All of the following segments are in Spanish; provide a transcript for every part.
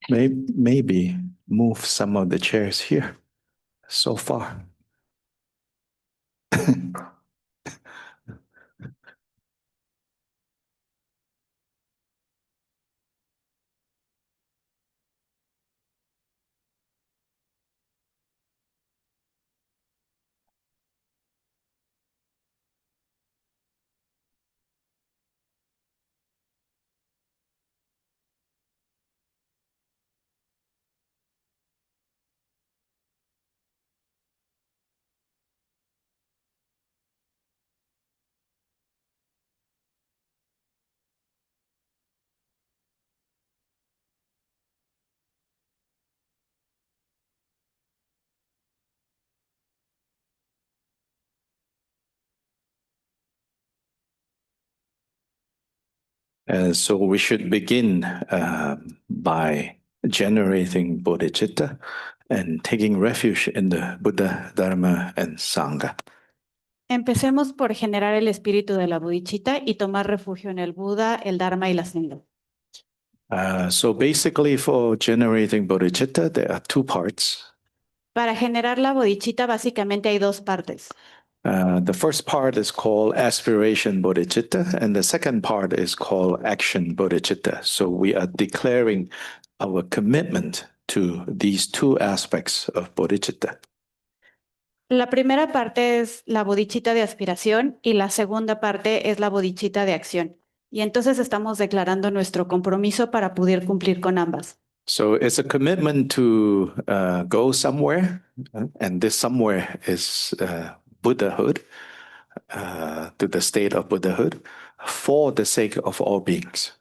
Maybe move some of the chairs here so far. So we should begin by generating bodhicitta and taking refuge in the Buddha, Dharma, and Sangha. Empecemos por generar el espíritu de la bodhicitta y tomar refugio en el Buda, el Dharma y la Sangha. So basically, for generating bodhicitta, there are two parts. Para generar la bodhicitta, básicamente hay dos partes. The first part is called aspiration bodhicitta, and the second part is called action bodhicitta. So we are declaring our commitment to these two aspects of bodhicitta. La primera parte es la bodhicitta de aspiración y la segunda parte es la bodhicitta de acción. Y entonces estamos declarando nuestro compromiso para poder cumplir con ambas. So it's a commitment to go somewhere, and this somewhere is Buddhahood, to the state of Buddhahood, for the sake of all beings.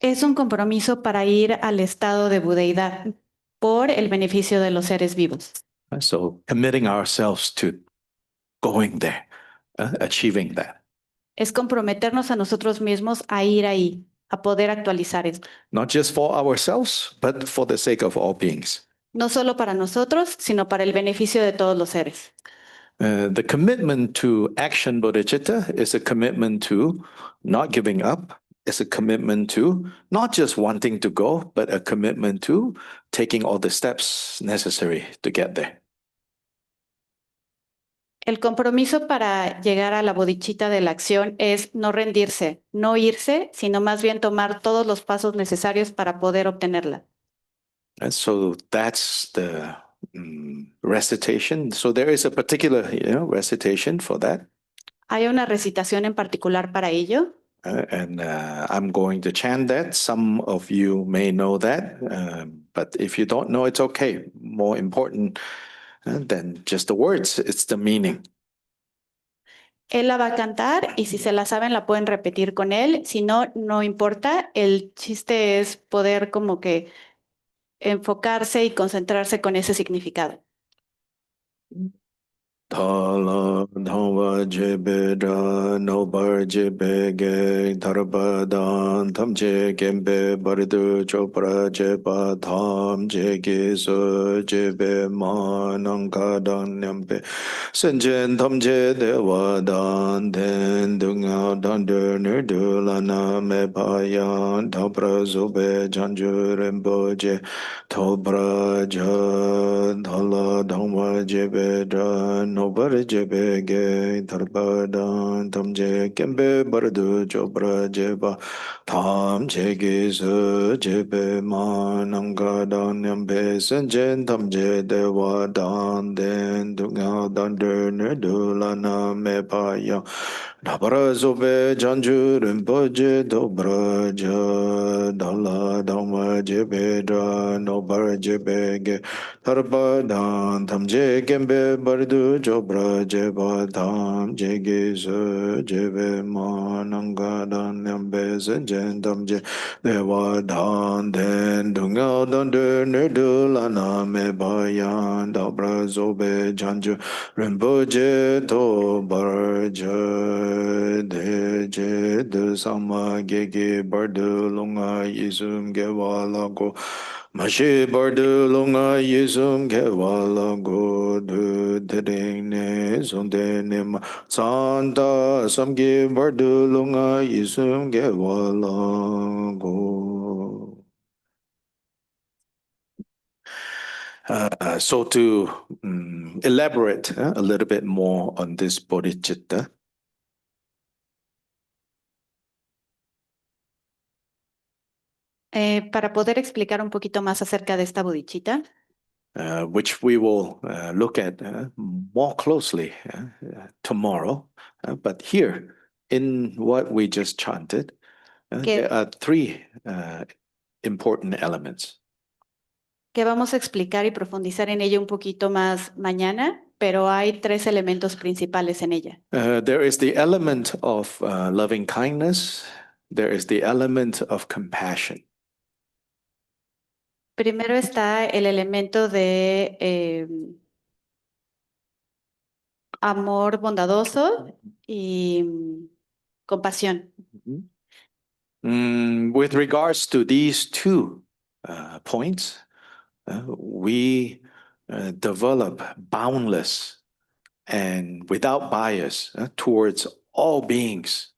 Es un compromiso para ir al estado de budeidad por el beneficio de los seres vivos. So committing ourselves to going there, achieving that. Es comprometernos a nosotros mismos a ir ahí, a poder actualizar esto. Not just for ourselves, but for the sake of all beings. No solo para nosotros, sino para el beneficio de todos los seres. The commitment to action bodhicitta is a commitment to not giving up. It's a commitment to not just wanting to go, but a commitment to taking all the steps necessary to get there. El compromiso para llegar a la bodhicitta de la acción es no rendirse, no irse, sino más bien tomar todos los pasos necesarios para poder obtenerla. And so that's the recitation. So there is a particular, recitation for that. Hay una recitación en particular para ello. And I'm going to chant that. Some of you may know that, but if you don't know, it's okay. More important than just the words, it's the meaning. Él la va a cantar y si se la saben la pueden repetir con él. Si no, no importa. El chiste es poder como que enfocarse y concentrarse con ese significado. Thala dhava jebe dra nobar jebe ge dharba dan tham je gembe baridu chopra jeba tham je ge so jebe mananga dan nyambe senjen tham je dewa dan den dunga dan de nerdu lana me payan dhapra zobe janju rembo je thobra ja dhala dhava jebe dra nobar jebe ge dharba dan tham je kembe bardu chopra jeba tham je ge so jebe mananga dan nyambe senjen tham je dewa dan den dunga dan de nerdu lana me paya Dabara zobe janju rinpoche dobra ja dhala dhamma jebe dra nobar jebe ge dharba dan tham je kembe bardu chopra jeba tham je ge so jebe mananga dan nyambe senjen tham je dewa dan den dunga dan de nerdu lana me bayan dabra zobe janju rinpoche dobar ja de je de sama ge ge bardu lunga yisum ge wala go mashi bardu lunga yisum ge wala go de ding ne sonde ne ma santa samge bardu lunga yisum ge wala go. So to elaborate a little bit more on this bodhicitta, Para poder explicar un poquito más acerca de esta bodhicitta, which we will look at more closely tomorrow. But here, in what we just chanted, there que, are three important elements. que vamos a explicar y profundizar en ella un poquito más mañana, pero hay tres elementos principales en ella. There is the element of loving kindness, there is the element of compassion, Primero está el elemento de amor bondadoso y compasión. With regards to these two points, we develop boundless and without bias towards all beings.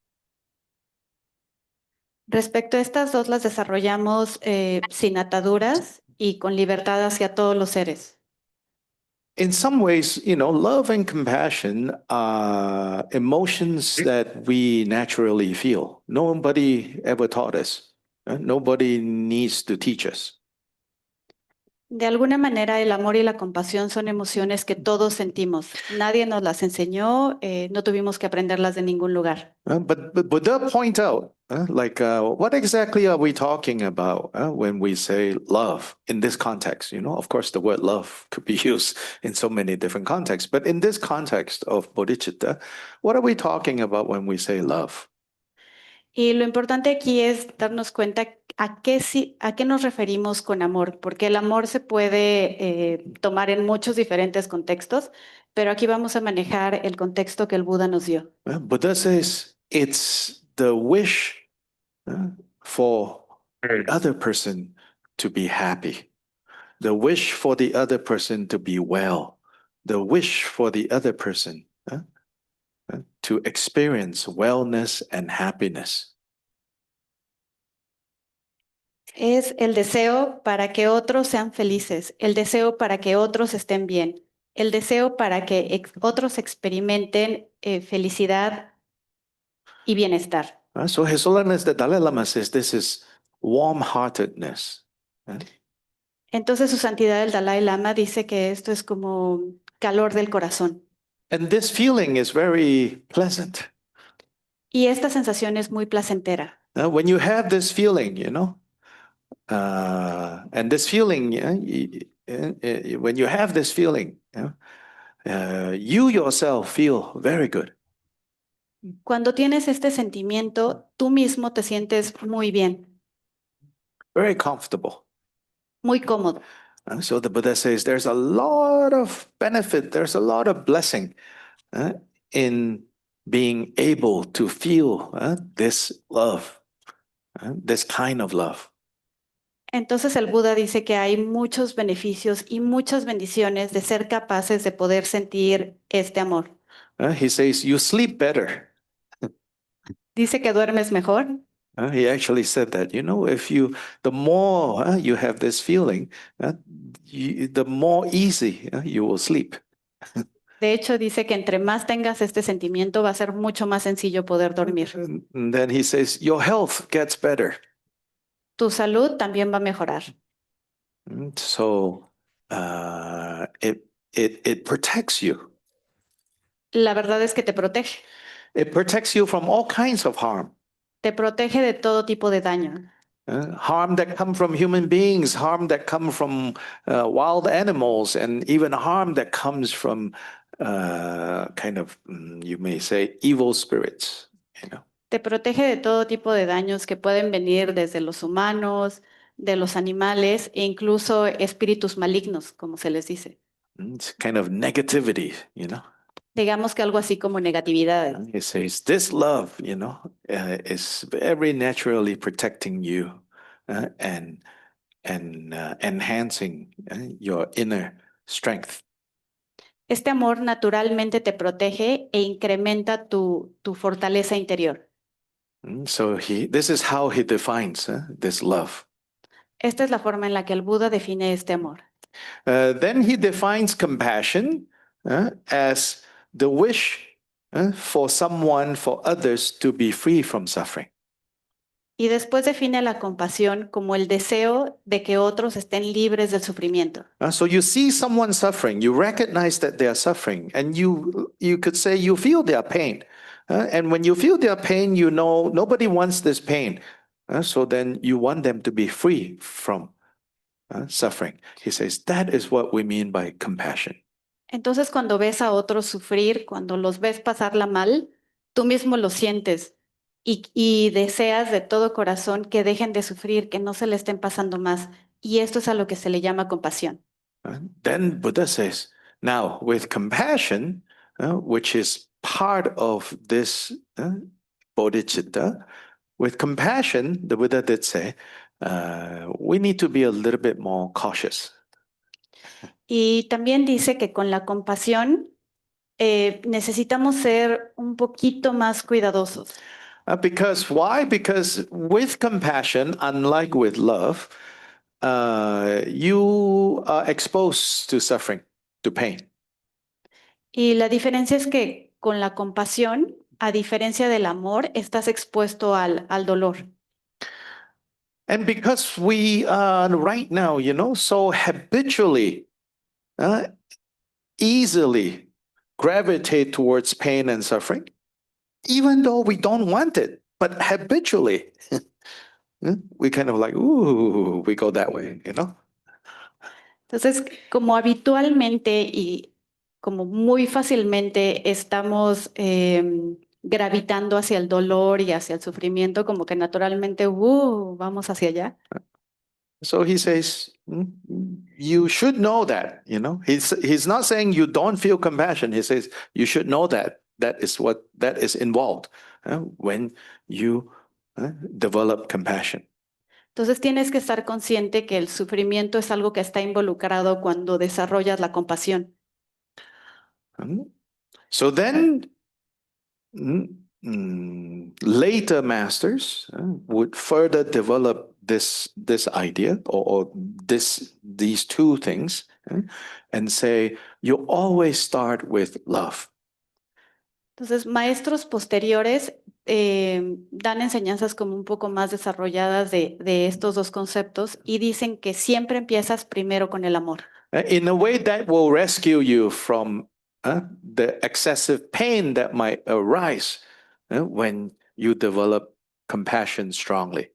Respecto a estas dos, las desarrollamos sin ataduras y con libertad hacia todos los seres. In some ways, love and compassion are emotions that we naturally feel. Nobody ever taught us. Nobody needs to teach us. De alguna manera, el amor y la compasión son emociones que todos sentimos. Nadie nos las enseñó, no tuvimos que aprenderlas de ningún lugar. But Buddha point out, what exactly are we talking about when we say love in this context? Of course, the word love could be used in so many different contexts, but in this context of bodhicitta, what are we talking about when we say love? Y lo importante aquí es darnos cuenta a qué nos referimos con amor, porque el amor se puede tomar en muchos diferentes contextos, pero aquí vamos a manejar el contexto que el Buda nos dio. Buddha says it's the wish for the other person to be happy, the wish for the other person to be well, the wish for the other person to experience wellness and happiness. Es el deseo para que otros sean felices, el deseo para que otros estén bien, el deseo para que otros experimenten felicidad y bienestar. So His Holiness the Dalai Lama says this is warm-heartedness. Entonces su santidad el Dalai Lama dice que esto es como calor del corazón. And this feeling is very pleasant. Y esta sensación es muy placentera. When you have this feeling, and this feeling, when you have this feeling, you yourself feel very good. Cuando tienes este sentimiento, tú mismo te sientes muy bien, Very comfortable. muy cómodo. So the Buddha says there's a lot of benefit, there's a lot of blessing in being able to feel this love, this kind of love. Entonces el Buda dice que hay muchos beneficios y muchas bendiciones de ser capaces de poder sentir este amor. He says you sleep better. Dice que duermes mejor. He actually said that, the more you have this feeling, the more easy you will sleep. De hecho, dice que entre más tengas este sentimiento, va a ser mucho más sencillo poder dormir. And then he says your health gets better. Tu salud también va a mejorar. So it protects you. La verdad es que te protege. It protects you from all kinds of harm. Te protege de todo tipo de daño. Harm that come from human beings, harm that come from wild animals, and even harm that comes from you may say, evil spirits. Te protege de todo tipo de daños que pueden venir desde los humanos, de los animales e incluso espíritus malignos, como se les dice. It's kind of negativity, Digamos que algo así como negatividad. It says this love, is very naturally protecting you and enhancing your inner strength. Este amor naturalmente te protege e incrementa tu fortaleza interior. So this is how he defines this love. Esta es la forma en la que el Buda define este amor. Then he defines compassion as the wish for someone, for others to be free from suffering. Y después define la compasión como el deseo de que otros estén libres del sufrimiento. So you see someone suffering, you recognize that they are suffering, and you could say you feel their pain. And when you feel their pain, you know nobody wants this pain. So then you want them to be free from suffering. He says that is what we mean by compassion. Entonces, cuando ves a otros sufrir, cuando los ves pasarla mal, tú mismo lo sientes y deseas de todo corazón que dejen de sufrir, que no se le estén pasando más. Y esto es a lo que se le llama compasión. Then Buddha says, now with compassion, which is part of this bodhicitta, with compassion, the Buddha did say, we need to be a little bit more cautious. Y también dice que con la compasión necesitamos ser un poquito más cuidadosos. Because why? Because with compassion, unlike with love, you are exposed to suffering, to pain. Y la diferencia es que con la compasión, a diferencia del amor, estás expuesto al dolor. And because we are right now, so habitually, easily gravitate towards pain and suffering, even though we don't want it, but habitually, we kind of like, ooh, we go that way. Entonces, como habitualmente y como muy fácilmente estamos gravitando hacia el dolor y hacia el sufrimiento, como que naturalmente, vamos hacia allá. So he says, you should know that, He's not saying you don't feel compassion. He says you should know that that is involved when you develop compassion. Entonces tienes que estar consciente que el sufrimiento es algo que está involucrado cuando desarrollas la compasión. So then later masters would further develop this idea or these two things and say you always start with love. Entonces, maestros posteriores dan enseñanzas como un poco más desarrolladas de estos dos conceptos y dicen que siempre empiezas primero con el amor. In a way that will rescue you from the excessive pain that might arise when you develop compassion strongly.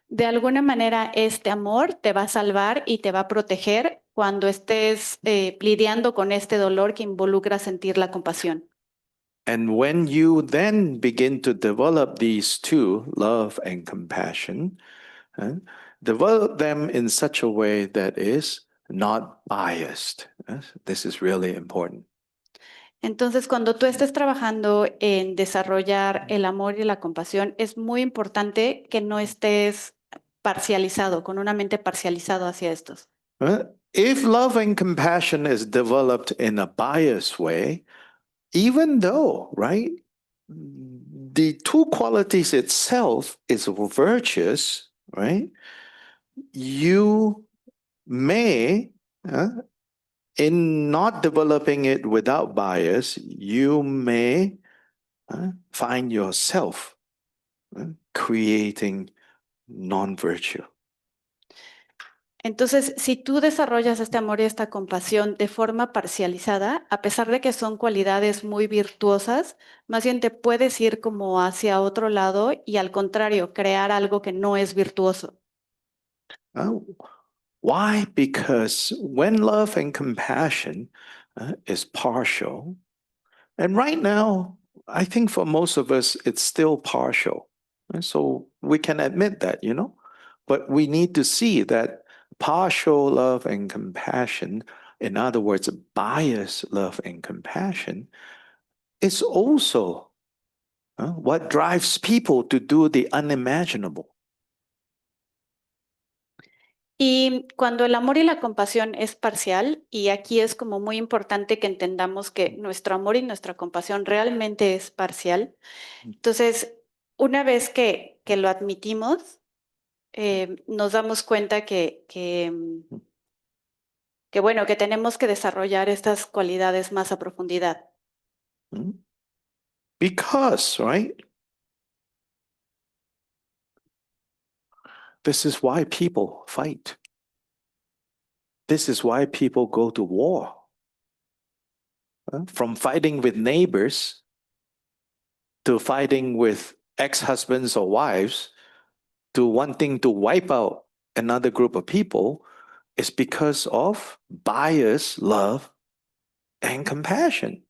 De alguna manera, este amor te va a salvar y te va a proteger cuando estés lidiando con este dolor que involucra sentir la compasión. And when you then begin to develop these two, love and compassion, develop them in such a way that is not biased. This is really important. Entonces, cuando tú estés trabajando en desarrollar el amor y la compasión, es muy importante que no estés parcializado, con una mente parcializada hacia estos. If love and compassion is developed in a biased way, even though, right, the two qualities itself is virtuous, right, you may, in not developing it without bias, you may find yourself creating non-virtue. Entonces, si tú desarrollas este amor y esta compasión de forma parcializada, a pesar de que son cualidades muy virtuosas, más bien te puedes ir como hacia otro lado y al contrario, crear algo que no es virtuoso. Why? Because when love and compassion is partial, and right now, I think for most of us, it's still partial. So we can admit that, but we need to see that partial love and compassion, in other words, biased love and compassion, is also what drives people to do the unimaginable. Y cuando el amor y la compasión es parcial, y aquí es como muy importante que entendamos que nuestro amor y nuestra compasión realmente es parcial, entonces una vez que lo admitimos, nos damos cuenta que que bueno, que tenemos que desarrollar estas cualidades más a profundidad. Because, right? This is why people fight. This is why people go to war. From fighting with neighbors to fighting with ex-husbands or wives to wanting to wipe out another group of people is because of bias, love, and compassion.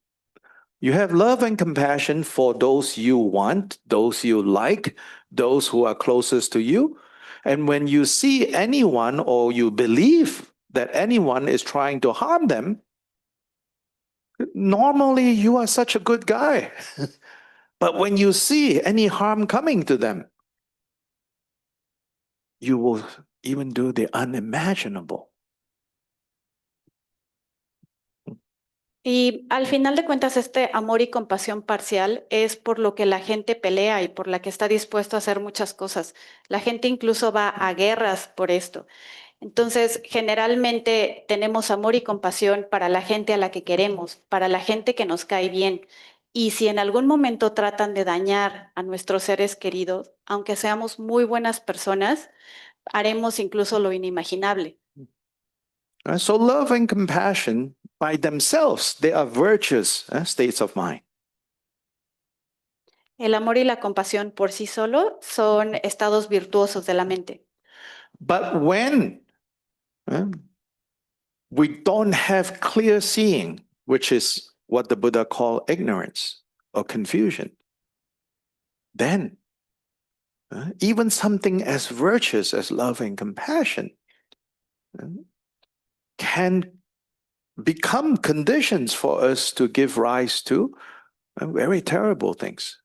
You have love and compassion for those you want, those you like, those who are closest to you. And when you see anyone or you believe that anyone is trying to harm them, normally you are such a good guy. But when you see any harm coming to them, you will even do the unimaginable. Y al final de cuentas, este amor y compasión parcial es por lo que la gente pelea y por la que está dispuesto a hacer muchas cosas. La gente incluso va a guerras por esto. Entonces, generalmente tenemos amor y compasión para la gente a la que queremos, para la gente que nos cae bien. Y si en algún momento tratan de dañar a nuestros seres queridos, aunque seamos muy buenas personas, haremos incluso lo inimaginable. So love and compassion by themselves, they are virtuous states of mind. El amor y la compasión por sí solo son estados virtuosos de la mente. But when we don't have clear seeing, which is what the Buddha called ignorance or confusion, then even something as virtuous as love and compassion can become conditions for us to give rise to very terrible things.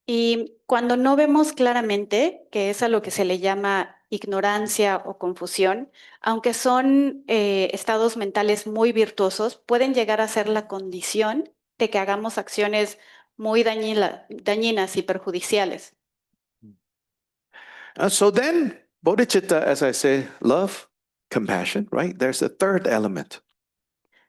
Y cuando no vemos claramente, que es a lo que se le llama ignorancia o confusión, aunque son estados mentales muy virtuosos, pueden llegar a ser la condición de que hagamos acciones muy dañinas y perjudiciales. So then, bodhicitta, as I say, love, compassion, right? There's a third element.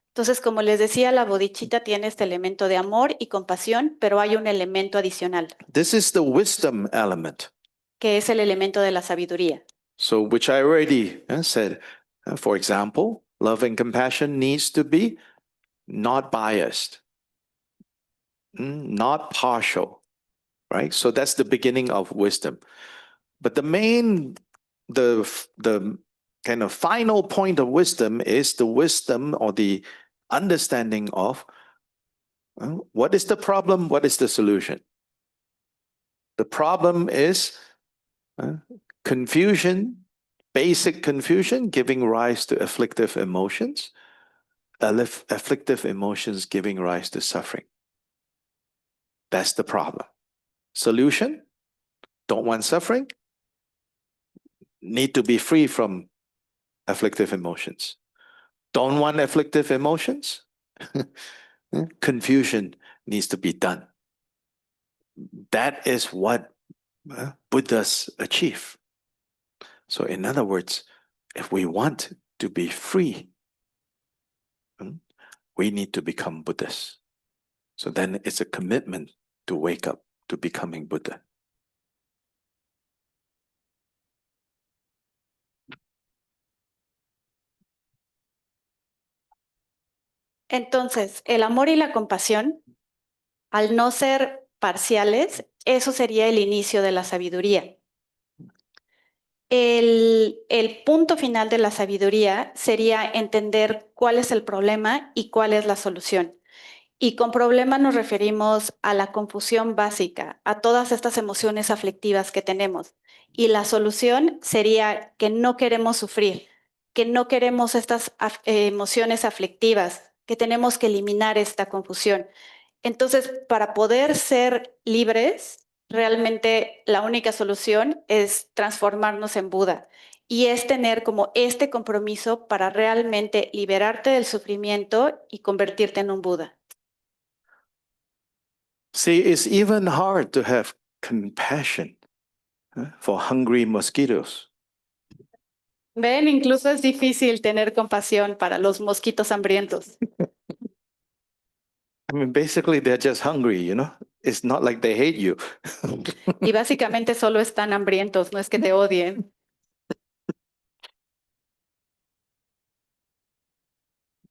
Entonces, como les decía, la bodhicitta tiene este elemento de amor y compasión, pero hay un elemento adicional, This is the wisdom element. que es el elemento de la sabiduría. So, which I already said, for example, love and compassion needs to be not biased, not partial, right? So that's the beginning of wisdom. But the kind of final point of wisdom is the wisdom or the understanding of what is the problem, what is the solution. The problem is confusion, basic confusion, giving rise to afflictive emotions, afflictive emotions giving rise to suffering. That's the problem. Solution, don't want suffering, need to be free from afflictive emotions. Don't want afflictive emotions, confusion needs to be done. That is what Buddhas achieve. So, in other words, if we want to be free, we need to become Buddhas. So then it's a commitment to wake up to becoming Buddha. Entonces, el amor y la compasión, al no ser parciales, eso sería el inicio de la sabiduría. El punto final de la sabiduría sería entender cuál es el problema y cuál es la solución. Y con problema nos referimos a la confusión básica, a todas estas emociones aflictivas que tenemos. Y la solución sería que no queremos sufrir, que no queremos estas emociones aflictivas, que tenemos que eliminar esta confusión. Entonces, para poder ser libres, realmente la única solución es transformarnos en Buda. Y es tener como este compromiso para realmente liberarte del sufrimiento y convertirte en un Buda. See, it's even hard to have compassion for hungry mosquitoes. Ven, incluso es difícil tener compasión para los mosquitos hambrientos. I mean, basically, they're just hungry, you know? It's not like they hate you. Y básicamente solo están hambrientos, no es que te odien.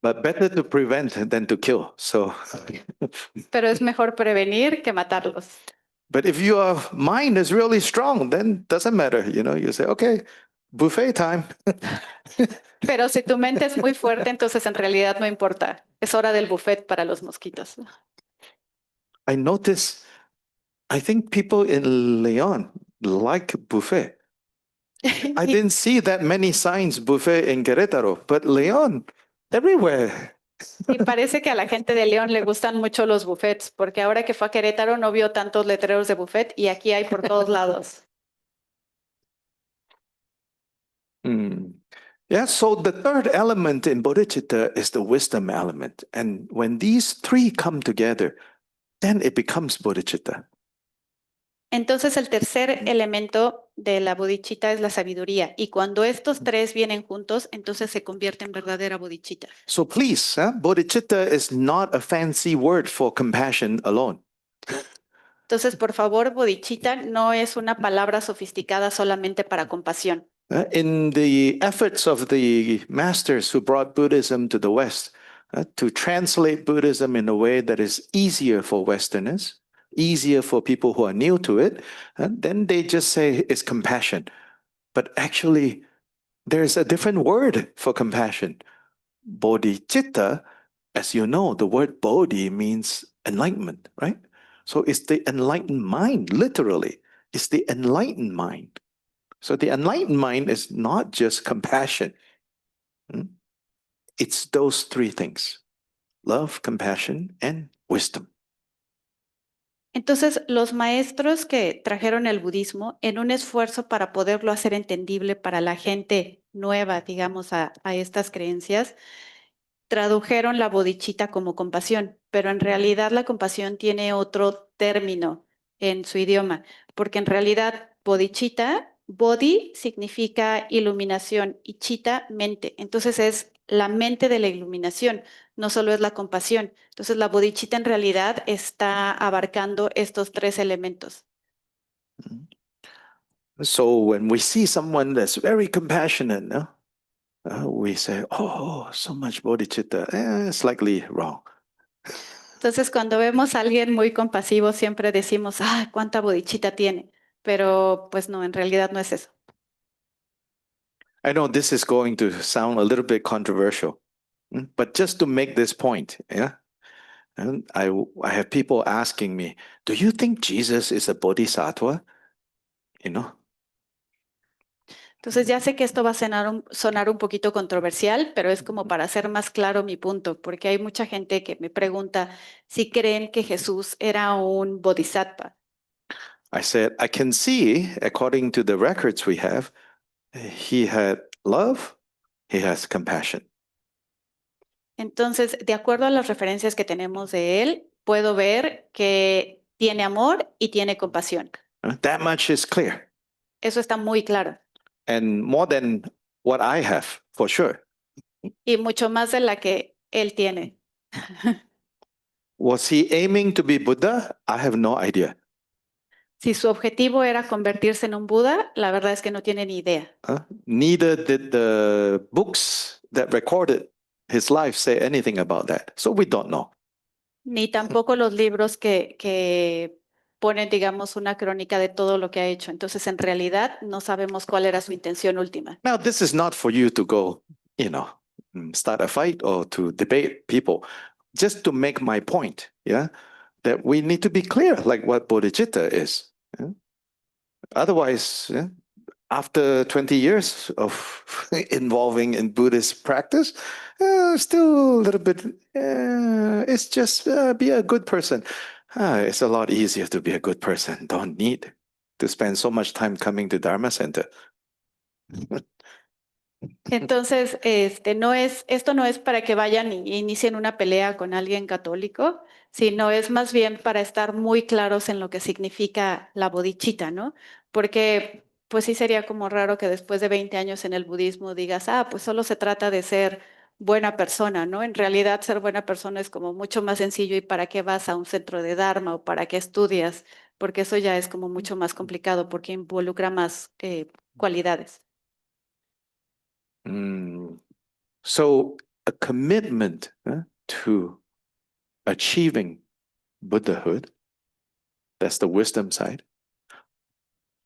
But better to prevent than to kill. So, Pero es mejor prevenir que matarlos. but if your mind is really strong, then doesn't matter. You know, you say, okay, buffet time. Pero si tu mente es muy fuerte, entonces en realidad no importa. Es hora del buffet para los mosquitos. I notice, I think people in Leon like buffet. I Y, didn't see that many signs buffet in Querétaro, but Leon, everywhere. y parece que a la gente de León le gustan mucho los buffets, porque ahora que fue a Querétaro no vio tantos letreros de buffet y aquí hay por todos lados. Hmm. Yeah, so the third element in bodhicitta is the wisdom element. And when these three come together, then it becomes bodhicitta. Entonces el tercer elemento de la bodhicitta es la sabiduría y cuando estos tres vienen juntos, entonces se convierte en verdadera bodhicitta. So please, bodhicitta is not a fancy word for compassion alone. Entonces, por favor, bodhicitta no es una palabra sofisticada solamente para compasión. In the efforts of the masters who brought Buddhism to the West, to translate Buddhism in a way that is easier for Westerners, easier for people who are new to it, then they just say it's compassion. But actually, there's a different word for compassion. Bodhicitta, as you know, the word bodhi means enlightenment, right? So it's the enlightened mind, literally. It's the enlightened mind. So the enlightened mind is not just compassion. It's those three things: love, compassion, and wisdom. Entonces, los maestros que trajeron el budismo, en un esfuerzo para poderlo hacer entendible para la gente nueva, digamos, a estas creencias, tradujeron la bodhicitta como compasión, pero en realidad la compasión tiene otro término en su idioma, porque en realidad bodhicitta, bodhi significa iluminación y chitta, mente. Entonces es la mente de la iluminación, no solo es la compasión. Entonces la bodhicitta en realidad está abarcando estos tres elementos. So when we see someone that's very compassionate, no? We say, oh, so much bodhicitta. It's likely wrong. Entonces, cuando vemos a alguien muy compasivo, siempre decimos, ah, cuánta bodhicitta tiene, pero pues no, en realidad no es eso. I know this is going to sound a little bit controversial, but just to make this point, yeah, and I have people asking me, do you think Jesus is a bodhisattva? You know, Entonces, ya sé que esto va a sonar un poquito controversial, pero es como para hacer más claro mi punto, porque hay mucha gente que me pregunta si creen que Jesús era un bodhisattva. I said, I can see, according to the records we have, he had love, he has compassion. Entonces, de acuerdo a las referencias que tenemos de él, puedo ver que tiene amor y tiene compasión. That much is clear. Eso está muy claro. And more than what I have, for sure. Y mucho más de la que él tiene. Was he aiming to be Buddha? I have no idea. Si su objetivo era convertirse en un Buda, la verdad es que no tiene ni idea. Neither did the books that recorded his life say anything about that. So we don't know. Ni tampoco los libros que ponen, digamos, una crónica de todo lo que ha hecho. Entonces, en realidad, no sabemos cuál era su intención última. Now, this is not for you to go, start a fight or to debate people. Just to make my point, yeah, that we need to be clear, like what bodhicitta is. Yeah? Otherwise, yeah, after 20 years of involving in Buddhist practice, still a little bit, it's just be a good person. It's a lot easier to be a good person. Don't need to spend so much time coming to Dharma Center. Entonces, esto no es para que vayan y inicien una pelea con alguien católico, sino es más bien para estar muy claros en lo que significa la bodhicitta, ¿no? Porque pues sí sería como raro que después de 20 años en el budismo digas, ah, pues solo se trata de ser buena persona, ¿no? En realidad ser buena persona es como mucho más sencillo y para qué vas a un centro de Dharma o para qué estudias, porque eso ya es como mucho más complicado porque involucra más cualidades. So a commitment to achieving Buddhahood, that's the wisdom side,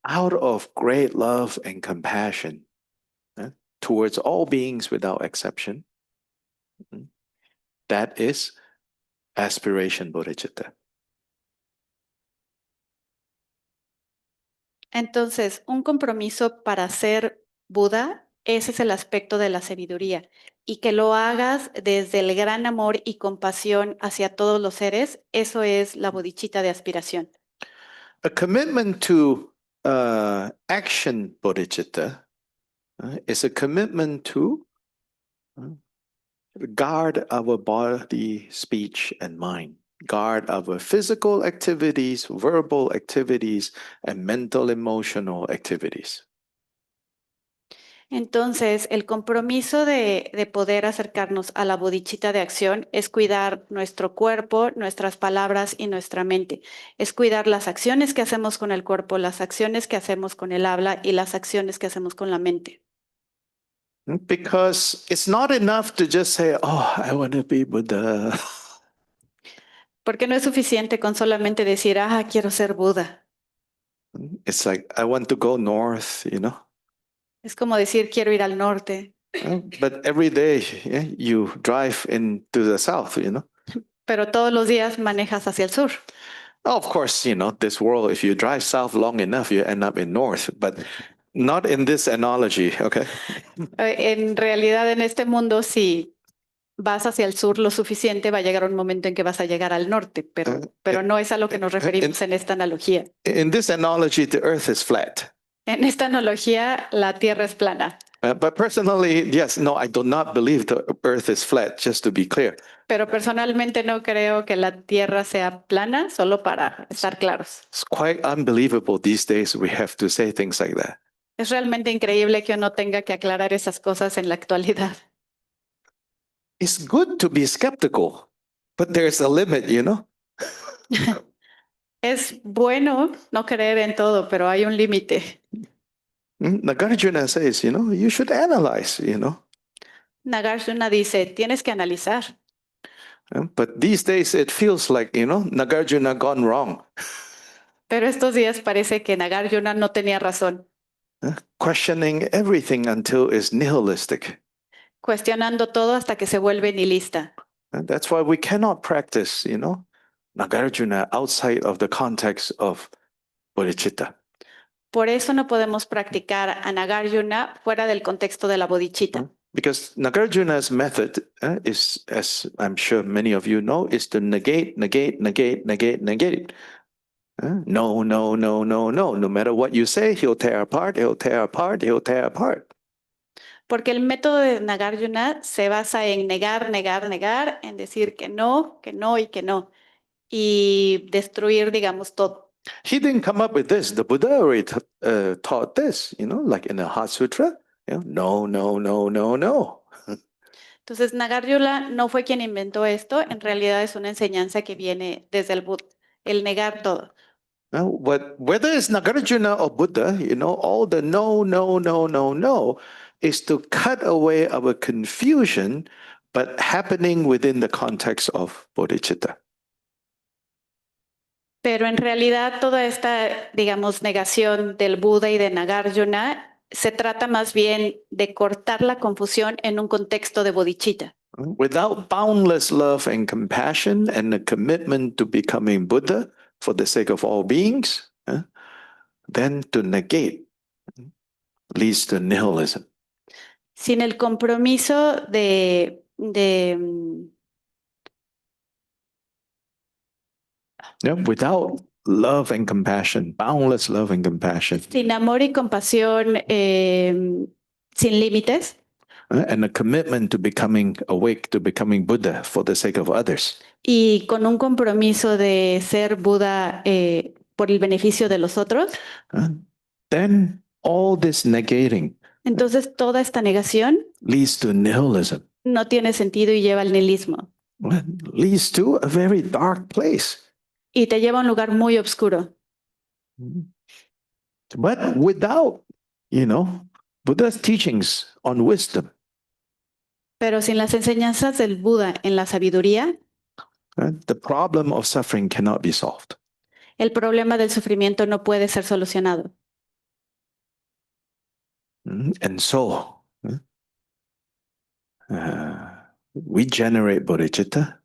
out of great love and compassion towards all beings without exception, mm, that is aspiration bodhicitta. Entonces, un compromiso para ser Buda, ese es el aspecto de la sabiduría. Y que lo hagas desde el gran amor y compasión hacia todos los seres, eso es la bodhicitta de aspiración. A commitment to action bodhicitta is a commitment to uh, guard our body, speech, and mind, guard our physical activities, verbal activities, and mental, emotional activities. Entonces, el compromiso de poder acercarnos a la bodhicitta de acción es cuidar nuestro cuerpo, nuestras palabras y nuestra mente. Es cuidar las acciones que hacemos con el cuerpo, las acciones que hacemos con el habla y las acciones que hacemos con la mente. Because it's not enough to just say, oh, I want to be Buddha. Porque no es suficiente con solamente decir, ah, quiero ser Buda. It's like, I want to go north, you know. Es como decir, quiero ir al norte. But every day you drive into the south, you know. Pero todos los días manejas hacia el sur. Of course, you know, this world, if you drive south long enough, you end up in north, but not in this analogy, okay? En realidad, en este mundo, si vas hacia el sur lo suficiente, va a llegar un momento en que vas a llegar al norte, pero no es a lo que nos referimos en esta analogía. In this analogy, the earth is flat. En esta analogía, la Tierra es plana. But personally, yes, no, I do not believe the earth is flat, just to be clear. Pero personalmente no creo que la Tierra sea plana, solo para estar claros. It's quite unbelievable these days we have to say things like that. Es realmente increíble que uno tenga que aclarar esas cosas en la actualidad. It's good to be skeptical, but there's a limit, you know? Es bueno no creer en todo, pero hay un límite. Nagarjuna says, you know, you should analyze, you know? Nagarjuna dice, tienes que analizar. But these days it feels like, you know, Nagarjuna gone wrong. Pero estos días parece que Nagarjuna no tenía razón, Questioning everything until it's nihilistic. cuestionando todo hasta que se vuelve nihilista. And that's why we cannot practice, you know, Nagarjuna outside of the context of bodhicitta. Por eso no podemos practicar a Nagarjuna fuera del contexto de la bodhicitta. Because Nagarjuna's method is, as I'm sure many of you know, is to negate, negate, negate, negate, negate. No, no, no, no, no. No matter what you say, he'll tear apart, he'll tear apart, he'll tear apart. Porque el método de Nagarjuna se basa en negar, negar, negar, en decir que no y que no. Y destruir, digamos, todo. He didn't come up with this. The Buddha already taught this, you know, like in the Heart Sutra. You know, no, no, no, no, no. Entonces, Nagarjuna no fue quien inventó esto, en realidad es una enseñanza que viene desde el Buda, el negar todo. But whether it's Nagarjuna or Buddha, you know, all the no, no, no, no, no is to cut away our confusion, but happening within the context of bodhicitta. Pero en realidad toda esta, digamos, negación del Buda y de Nagarjuna se trata más bien de cortar la confusión en un contexto de bodhicitta. Without boundless love and compassion and a commitment to becoming Buddha for the sake of all beings, then to negate leads to nihilism. Sin el compromiso Without love and compassion, boundless love and compassion, sin amor y compasión, sin límites, and a commitment to becoming awake, to becoming Buddha for the sake of others, y con un compromiso de ser Buda por el beneficio de los otros, then all this negating Entonces toda esta negación leads to nihilism, no tiene sentido y lleva al nihilismo leads to a very dark place. y te lleva a un lugar muy oscuro. But without, Buddha's teachings on wisdom, Pero sin las enseñanzas del Buda en la sabiduría, the problem of suffering cannot be solved. el problema del sufrimiento no puede ser solucionado. And so, we generate bodhicitta.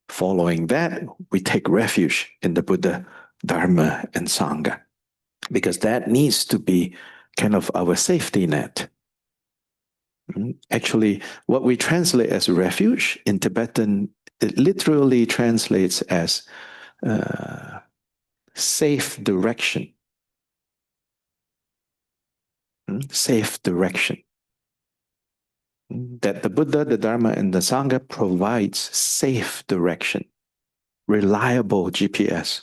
Following that, we take refuge in the Buddha, Dharma, and Sangha, because that needs to be kind of our safety net. Actually, what we translate as refuge in Tibetan, it literally translates as safe direction. Safe direction. That the Buddha, the Dharma, and the Sangha provides safe direction, reliable GPS.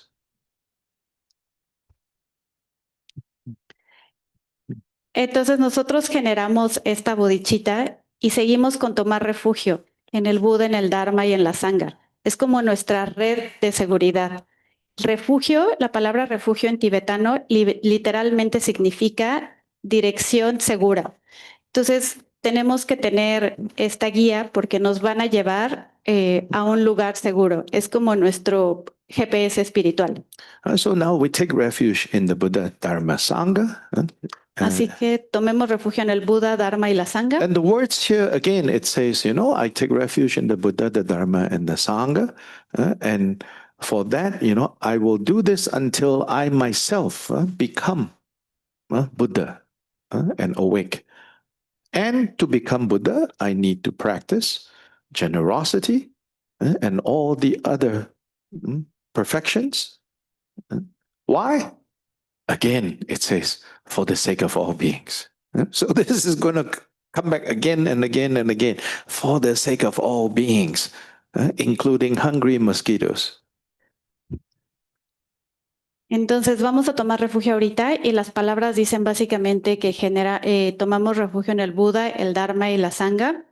Entonces nosotros generamos esta bodhicitta y seguimos con tomar refugio en el Buda, en el Dharma y en la Sangha. Es como nuestra red de seguridad. Refugio, la palabra refugio en tibetano literalmente significa dirección segura. Entonces tenemos que tener esta guía porque nos van a llevar a un lugar seguro. Es como nuestro GPS espiritual. So now we take refuge in the Buddha, Dharma, Sangha. Así que tomemos refugio en el Buda, Dharma y la Sangha. And the words here, again, it says, I take refuge in the Buddha, the Dharma, and the Sangha. And for that, I will do this until I myself become Buddha and awake. And to become Buddha, I need to practice generosity and all the other perfections. Why? Again, it says, for the sake of all beings. So this is going to come back again and again and again, for the sake of all beings, including hungry mosquitoes. Entonces vamos a tomar refugio ahorita y las palabras dicen básicamente que tomamos refugio en el Buda, el Dharma y la Sangha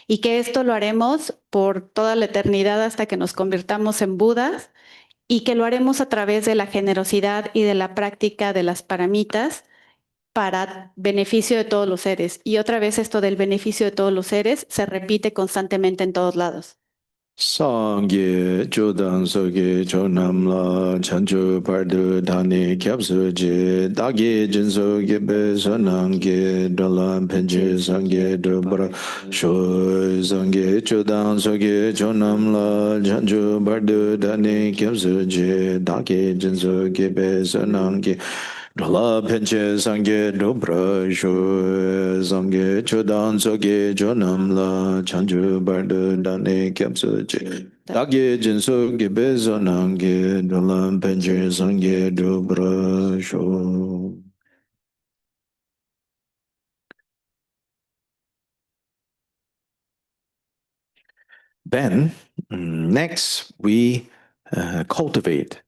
y que esto lo haremos por toda la eternidad hasta que nos convirtamos en Budas y que lo haremos a través de la generosidad y de la práctica de las paramitas para beneficio de todos los seres. Y otra vez esto del beneficio de todos los seres se repite constantemente en todos lados. Sangye Chodan Soge Chonamla Chanchu Pardu Dhani Kyapsu Je Dagi Jinso Gebe Sonamge Dalam Penche Sangye Dubra Sho Sangye Chodan Soge Chonamla Chanchu Pardu Dhani Kyapsu Je Dagi Jinso Gebe Sonamge Dhala Penche Sangye Dubra Sho Sangye Chodan Soge Chonamla Chanchu Pardu Dhani Kyapsu Dagi Jinso Gebe Sonamge Dhala Penche Sangye Dubra Sho. Then, next, we cultivate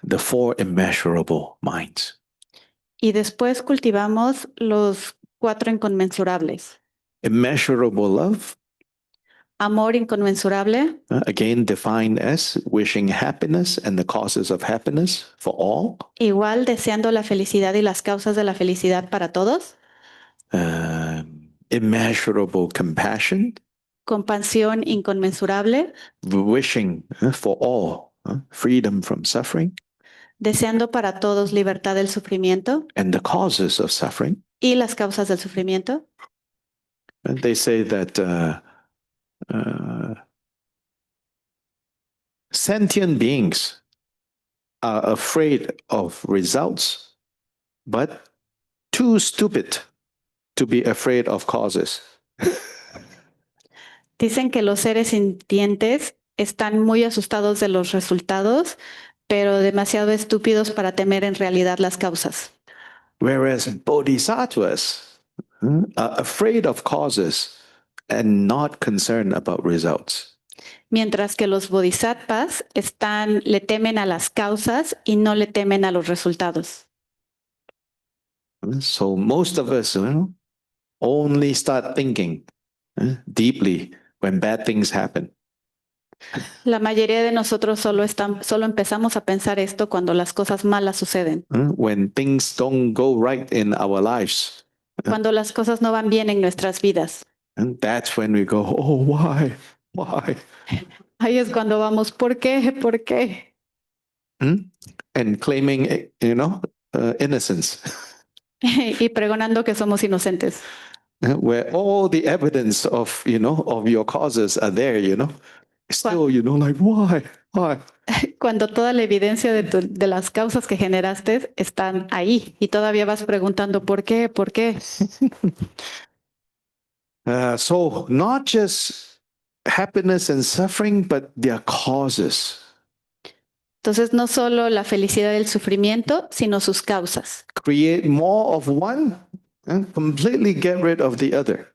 the four immeasurable minds. Y después cultivamos los 4 inconmensurables. Immeasurable love, Amor inconmensurable, again defined as wishing happiness and the causes of happiness for all. igual deseando la felicidad y las causas de la felicidad para todos. Immeasurable compassion, Compasión inconmensurable, wishing for all freedom from suffering deseando para todos libertad del sufrimiento and the causes of suffering. y las causas del sufrimiento. And they say that sentient beings are afraid of results, but too stupid to be afraid of causes. Dicen que los seres sintientes están muy asustados de los resultados, pero demasiado estúpidos para temer en realidad las causas. Whereas bodhisattvas are afraid of causes and not concerned about results. Mientras que los bodhisattvas le temen a las causas y no le temen a los resultados. So most of us, only start thinking deeply when bad things happen. La mayoría de nosotros solo empezamos a pensar esto cuando las cosas malas suceden, When things don't go right in our lives. cuando las cosas no van bien en nuestras vidas. And that's when we go, oh, why? Why? Ahí es cuando vamos, ¿por qué? ¿Por qué? And claiming, innocence, Y pregonando que somos inocentes, where all the evidence of, of your causes are there, still, like, why? Why? cuando toda la evidencia de las causas que generaste están ahí y todavía vas preguntando, ¿por qué? ¿Por qué? So not just happiness and suffering, but their causes. Entonces, no solo la felicidad del sufrimiento, sino sus causas. Create more of one and completely get rid of the other.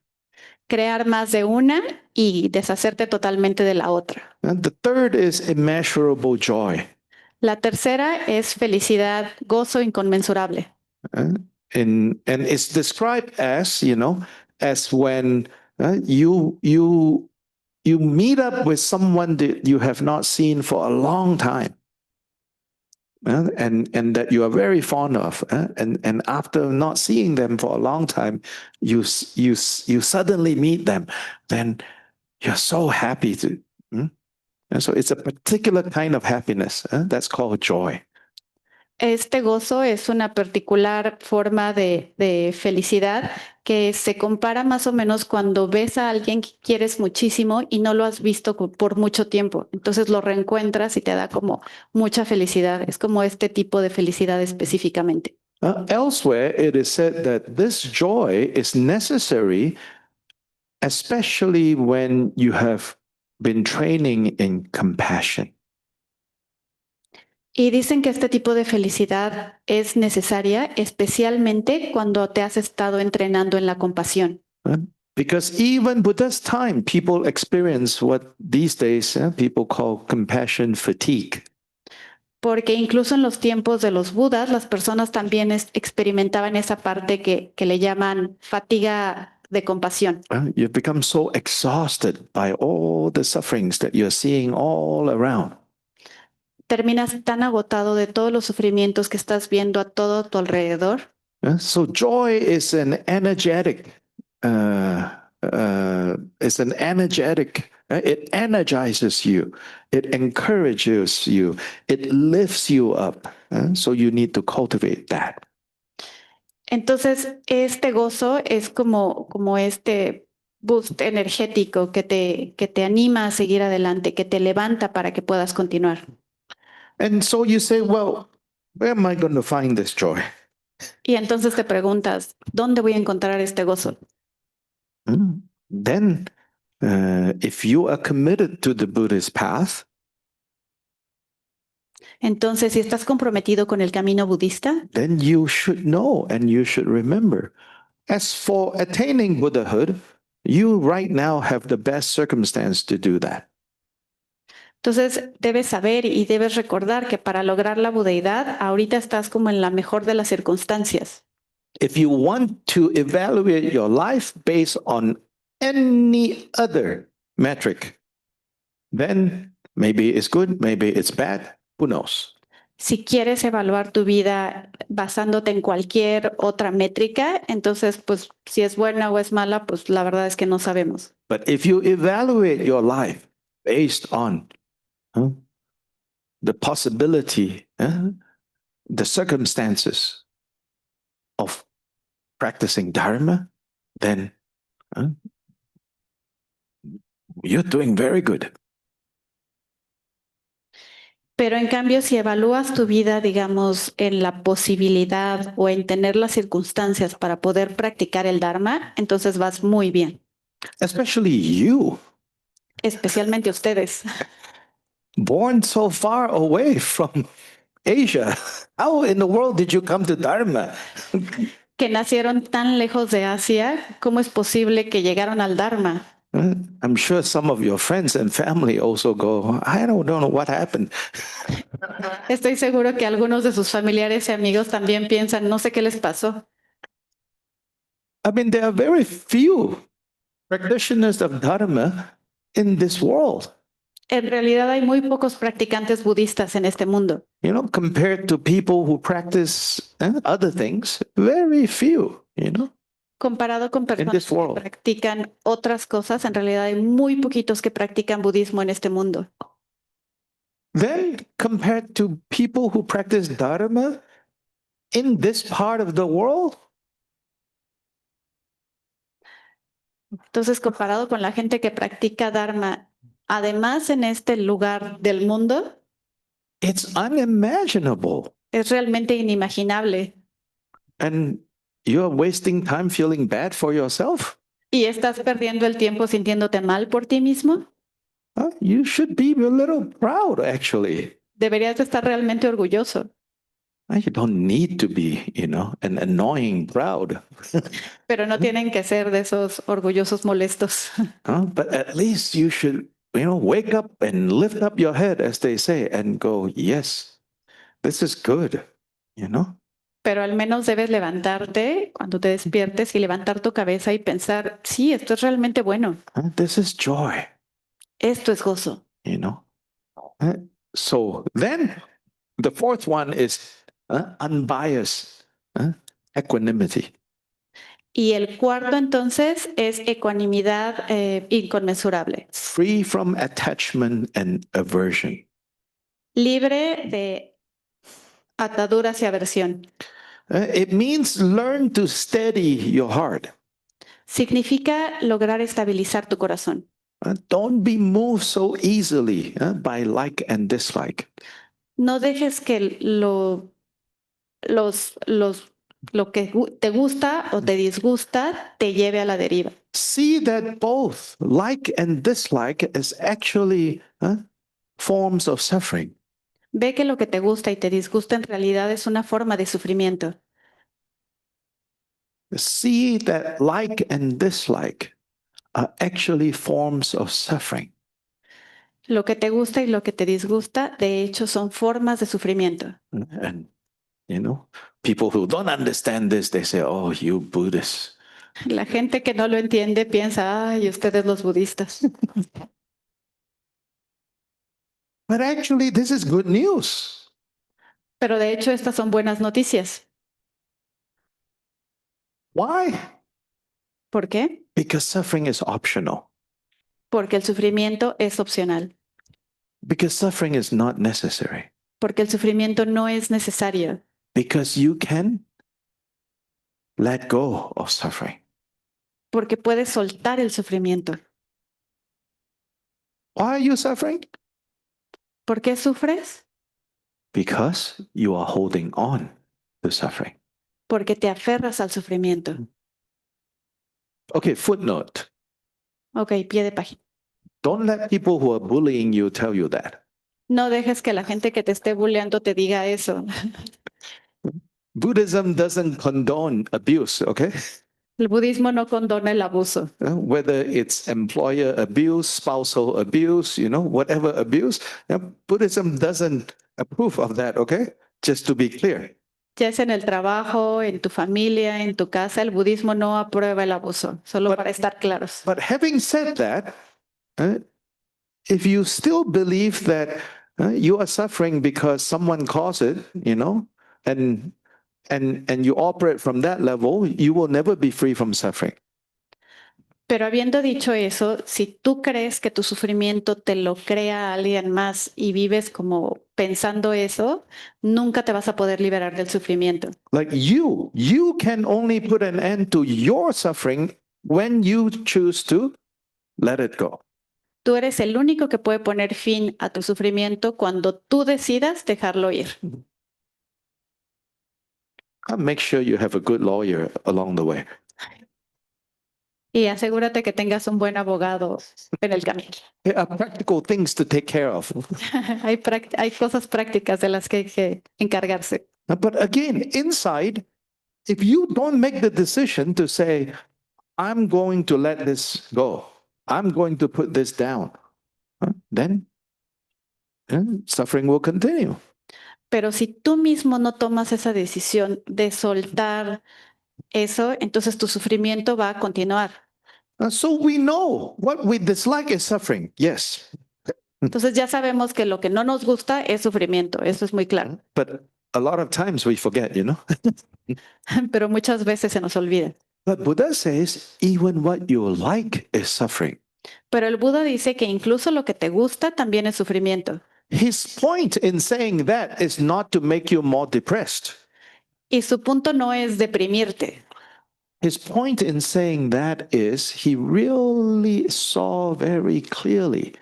Crear más de una y deshacerte totalmente de la otra. And the third is immeasurable joy. La tercera es felicidad, gozo inconmensurable. And it's described as, as when you meet up with someone that you have not seen for a long time. And that you are very fond of, and after not seeing them for a long time, you suddenly meet them, then you're so happy to. And so it's a particular kind of happiness that's called joy. Este gozo es una particular forma de felicidad que se compara más o menos cuando ves a alguien que quieres muchísimo y no lo has visto por mucho tiempo. Entonces lo reencuentras y te da como mucha felicidad. Es como este tipo de felicidad específicamente. Elsewhere, it is said that this joy is necessary, especially when you have been training in compassion. Y dicen que este tipo de felicidad es necesaria, especialmente cuando te has estado entrenando en la compasión. Because even Buddha's time, people experience what these days people call compassion fatigue. Porque incluso en los tiempos de los Budas, las personas también experimentaban esa parte que le llaman fatiga de compasión. You've become so exhausted by all the sufferings that you're seeing all around. Terminas tan agotado de todos los sufrimientos que estás viendo a todo tu alrededor. So joy is an energetic, it energizes you, it encourages you, it lifts you up. So you need to cultivate that. Entonces, este gozo es como este boost energético que te anima a seguir adelante, que te levanta para que puedas continuar. And so you say, well, where am I going to find this joy? Y entonces te preguntas, ¿dónde voy a encontrar este gozo? Then, if you are committed to the Buddhist path, entonces, si estás comprometido con el camino budista, then you should know and you should remember. As for attaining Buddhahood, you right now have the best circumstance to do that. Entonces, debes saber y debes recordar que para lograr la budeidad, ahorita estás como en la mejor de las circunstancias. If you want to evaluate your life based on any other metric, then maybe it's good, maybe it's bad, who knows? Si quieres evaluar tu vida basándote en cualquier otra métrica, entonces, pues, si es buena o es mala, pues la verdad es que no sabemos. But if you evaluate your life based on the possibility, the circumstances of practicing Dharma, then you're doing very good. Pero en cambio, si evalúas tu vida, digamos, en la posibilidad o en tener las circunstancias para poder practicar el Dharma, entonces vas muy bien. Especially you. Especialmente ustedes. Born so far away from Asia. How in the world did you come to Dharma? Que nacieron tan lejos de Asia, ¿cómo es posible que llegaron al Dharma? I'm sure some of your friends and family also go, I don't know what happened. Estoy seguro que algunos de sus familiares y amigos también piensan, no sé qué les pasó. I mean, there are very few practitioners of Dharma in this world, En realidad hay muy pocos practicantes budistas en este mundo. compared to people who practice other things, very few, Comparado con in personas this que world. practican otras cosas, en realidad hay muy poquitos que practican budismo en este mundo. Then, compared to people who practice Dharma in this part of the world, Entonces, comparado con la gente que practica Dharma, además en este lugar del mundo, it's unimaginable. es realmente inimaginable. And you're wasting time feeling bad for yourself. ¿Y estás perdiendo el tiempo sintiéndote mal por ti mismo? You should be a little proud, actually. Deberías de estar realmente orgulloso, You don't need to be, an annoying proud. pero no tienen que ser de esos orgullosos molestos. But at least you should, wake up and lift up your head, as they say, and go, yes, this is good, Pero al menos debes levantarte cuando te despiertes y levantar tu cabeza y pensar, sí, esto es realmente bueno, This is joy, esto es gozo. So then the fourth one is unbiased equanimity. Y el cuarto entonces es ecuanimidad inconmensurable, Free from attachment and aversion. libre de ataduras y aversión. It means learn to steady your heart. Significa lograr estabilizar tu corazón. Don't be moved so easily by like and dislike. No dejes que lo que te gusta o te disgusta te lleve a la deriva. See that both like and dislike is actually forms of suffering. Ve que lo que te gusta y te disgusta en realidad es una forma de sufrimiento. See that like and dislike are actually forms of suffering. Lo que te gusta y lo que te disgusta, de hecho, son formas de sufrimiento. And, people who don't understand this, they say, oh, you Buddhists. La gente que no lo entiende piensa, ay, ustedes los budistas. But actually, this is good news. Pero de hecho, estas son buenas noticias. Why? ¿Por qué? Because suffering is optional. Porque el sufrimiento es opcional. Because suffering is not necessary. Porque el sufrimiento no es necesario. Because you can let go of suffering. Porque puedes soltar el sufrimiento. Why are you suffering? ¿Por qué sufres? Because you are holding on to suffering. Porque te aferras al sufrimiento. Okay, footnote. Ok, pie de página. Don't let people who are bullying you tell you that. No dejes que la gente que te esté bulleando te diga eso. Buddhism doesn't condone abuse, okay? El budismo no condona el abuso. Whether it's employer abuse, spousal abuse, whatever abuse, Buddhism doesn't approve of that, okay? Just to be clear. Ya es en el trabajo, en tu familia, en tu casa, el budismo no aprueba el abuso, solo para estar claros. But having said that, if you still believe that you are suffering because someone caused it, and you operate from that level, you will never be free from suffering. Pero habiendo dicho eso, si tú crees que tu sufrimiento te lo crea alguien más y vives como pensando eso, nunca te vas a poder liberar del sufrimiento. Like you can only put an end to your suffering when you choose to let it go. Tú eres el único que puede poner fin a tu sufrimiento cuando tú decidas dejarlo ir. Make sure you have a good lawyer along the way. Y asegúrate que tengas un buen abogado en el camino. There are practical things to take care of. Hay cosas prácticas de las que hay que encargarse. But again, inside, if you don't make the decision to say, I'm going to let this go, I'm going to put this down, then suffering will continue. Pero si tú mismo no tomas esa decisión de soltar eso, entonces tu sufrimiento va a continuar. So we know what we dislike is suffering. Yes. Entonces ya sabemos que lo que no nos gusta es sufrimiento, eso es muy claro, But a lot of times we forget, you know. pero muchas veces se nos olvida. But Buddha says even what you like is suffering. Pero el Buda dice que incluso lo que te gusta también es sufrimiento. His point in saying that is not to make you more depressed. Y su punto no es deprimirte. His point in saying that is he really saw very clearly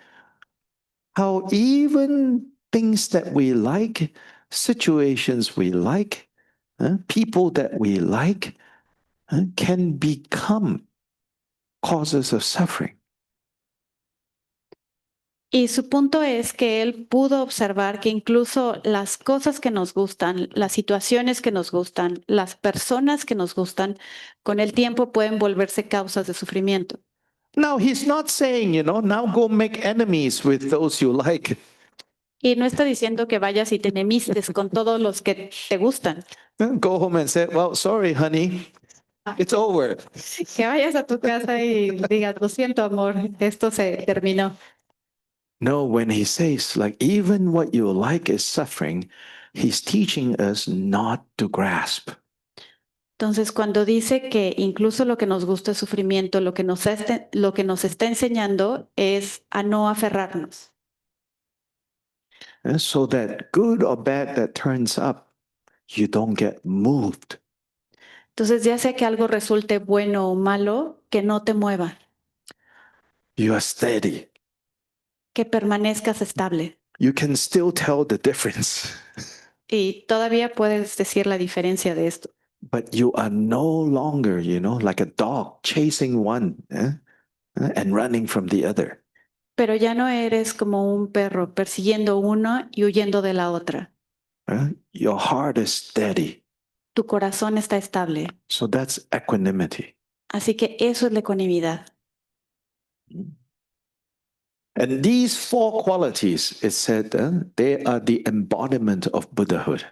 how even things that we like, situations we like, people that we like, can become causes of suffering. Y su punto es que él pudo observar que incluso las cosas que nos gustan, las situaciones que nos gustan, las personas que nos gustan, con el tiempo pueden volverse causas de sufrimiento. Now, he's not saying, now go make enemies with those you like. Y no está diciendo que vayas y te enemistes con todos los que te gustan. Go home and say, well, sorry, honey, it's over. Que vayas a tu casa y digas, lo siento, amor, esto se terminó. No, when he says, like, even what you like is suffering, he's teaching us not to grasp. Entonces, cuando dice que incluso lo que nos gusta es sufrimiento, lo que nos está enseñando es a no aferrarnos. So that good or bad that turns up, you don't get moved. Entonces, ya sea que algo resulte bueno o malo, que no te mueva, You are steady. que permanezcas estable. You can still tell the difference, Y todavía puedes decir la diferencia de esto, but you are no longer, like a dog chasing one and running from the other. pero ya no eres como un perro persiguiendo uno y huyendo de la otra. Your heart is steady. Tu corazón está estable. So that's equanimity. Así que eso es la ecuanimidad. And these four qualities, it said, they are the embodiment of Buddhahood.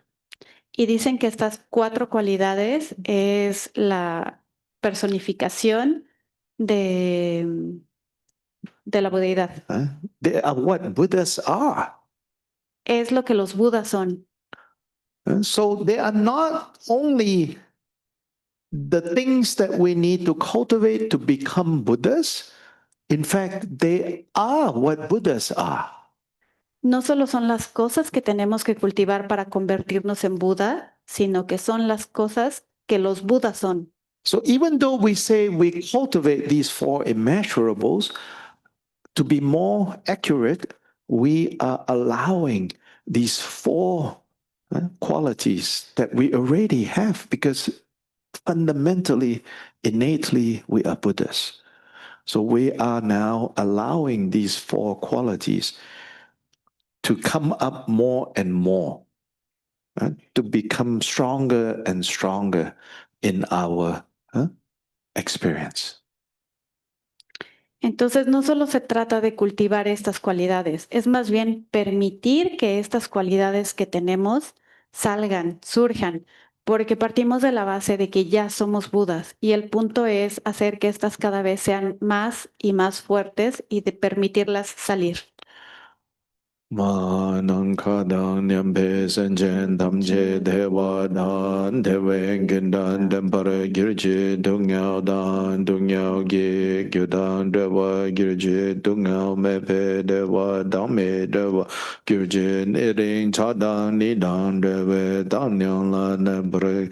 Y dicen que estas 4 cualidades es la personificación de la budeidad. They are what Buddhas are. Es lo que los budas son. So they are not only the things that we need to cultivate to become Buddhas. In fact, they are what Buddhas are. No solo son las cosas que tenemos que cultivar para convertirnos en Buda, sino que son las cosas que los budas son. So even though we say we cultivate these four immeasurables, to be more accurate, we are allowing these four qualities that we already have because fundamentally, innately, we are Buddhas. So we are now allowing these four qualities to come up more and more, to become stronger and stronger in our experience. Entonces, no solo se trata de cultivar estas cualidades, es más bien permitir que estas cualidades que tenemos salgan, surjan, porque partimos de la base de que ya somos Budas y el punto es hacer que estas cada vez sean más y más fuertes y de permitirlas salir. Ma nang ka dang nyam pe san chen tam che de wa dan de wen gen dan den par gir che dung yao dan dung yao ge gyu dan de wa gir che dung yao me pe de wa dang me de wa gir che ni ring cha dan ni dan de we dan nyang la den par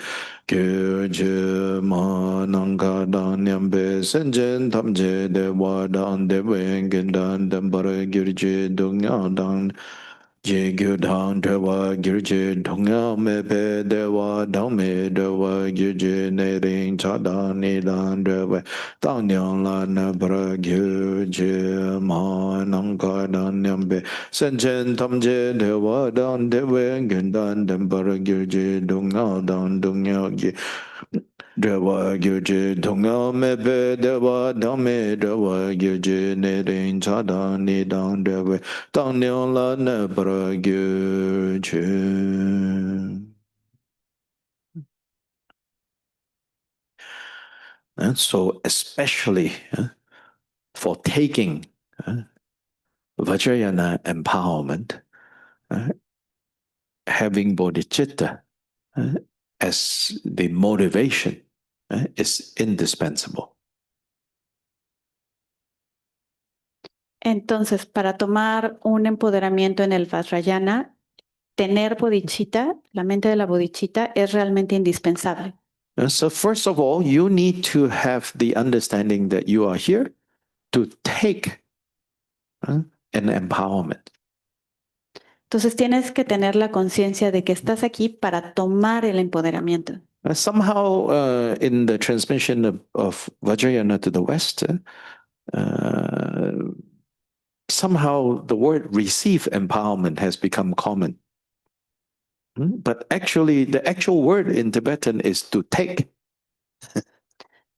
gir che ma nang ka dang nyam pe san chen tam che de wa dan de wen gen dan den par gir che dung yao dan Je gyu dang de wa gir je dong ya me pe de wa dang me de wa gir je ne ring cha da ni dan de wa dang nyang la na pra gyu je ma nang ka dan nyam pe sen chen tam je de wa dan de we gen dan den pra gir je dong ya dan dong ya ge Dewa gyuje donga mebe dewa dame dewa gyuje ne rin cha da ni dang dewa dang nyong la ne pra gyuje. So especially for taking Vajrayana empowerment, having bodhicitta as the motivation is indispensable. Entonces, para tomar un empoderamiento en el Vajrayana, tener bodhicitta, la mente de la bodhicitta, es realmente indispensable. So first of all, you need to have the understanding that you are here to take an empowerment. Entonces, tienes que tener la conciencia de que estás aquí para tomar el empoderamiento. Somehow, in the transmission of Vajrayana to the West, somehow the word receive empowerment has become common. But actually, the actual word in Tibetan is to take.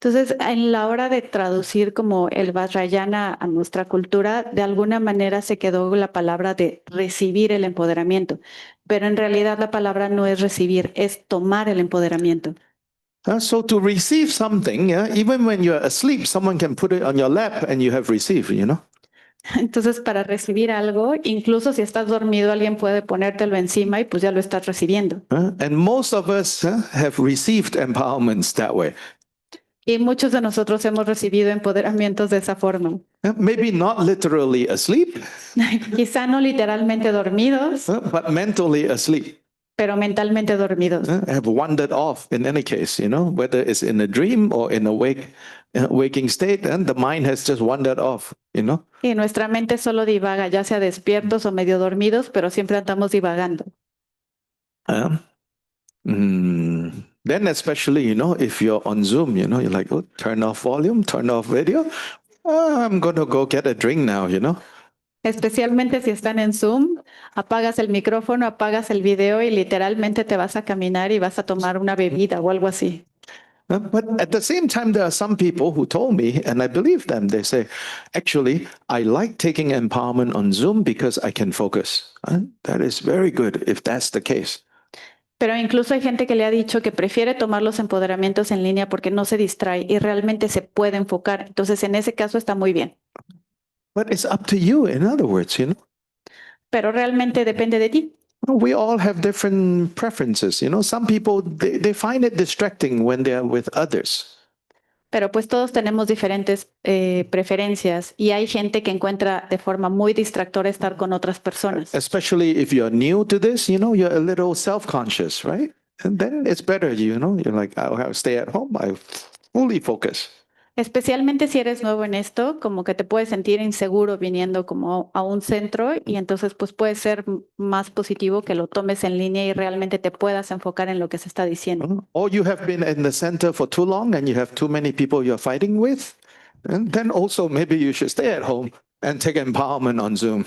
Entonces, en la hora de traducir como el Vajrayana a nuestra cultura, de alguna manera se quedó la palabra de recibir el empoderamiento, pero en realidad la palabra no es recibir, es tomar el empoderamiento. So to receive something, even when you're asleep, someone can put it on your lap and you have received, you know? Entonces, para recibir algo, incluso si estás dormido, alguien puede ponértelo encima y pues ya lo estás recibiendo. And most of us have received empowerments that way. Y muchos de nosotros hemos recibido empoderamientos de esa forma. Maybe not literally asleep, Quizá no literalmente dormidos, but mentally asleep. pero mentalmente dormidos. Have wandered off in any case, you know, whether it's in a dream or in a waking state, and the mind has just wandered off, you know. Y nuestra mente solo divaga, ya sea despiertos o medio dormidos, pero siempre andamos divagando. Then especially, you know, if you're on Zoom, you know, you're like, oh, turn off volume, turn off video. I'm going to go get a drink now, you know. Especialmente si están en Zoom, apagas el micrófono, apagas el video y literalmente te vas a caminar y vas a tomar una bebida o algo así. But at the same time, there are some people who told me, and I believe them, they say, actually, I like taking empowerment on Zoom because I can focus. That is very good if that's the case. Pero incluso hay gente que le ha dicho que prefiere tomar los empoderamientos en línea porque no se distrae y realmente se puede enfocar. Entonces, en ese caso está muy bien. But it's up to you, in other words, you know. Pero realmente depende de ti. We all have different preferences, you know. Some people, they find it distracting when they're with others. Pero pues todos tenemos diferentes preferencias y hay gente que encuentra de forma muy distractora estar con otras personas. Especially if you're new to this, you know, you're a little self-conscious, right? And then it's better, you know, you're like, I'll stay at home, I fully focus. Especialmente si eres nuevo en esto, como que te puedes sentir inseguro viniendo como a un centro y entonces pues puede ser más positivo que lo tomes en línea y realmente te puedas enfocar en lo que se está diciendo. Or you have been in the center for too long and you have too many people you're fighting with. And then also maybe you should stay at home and take empowerment on Zoom.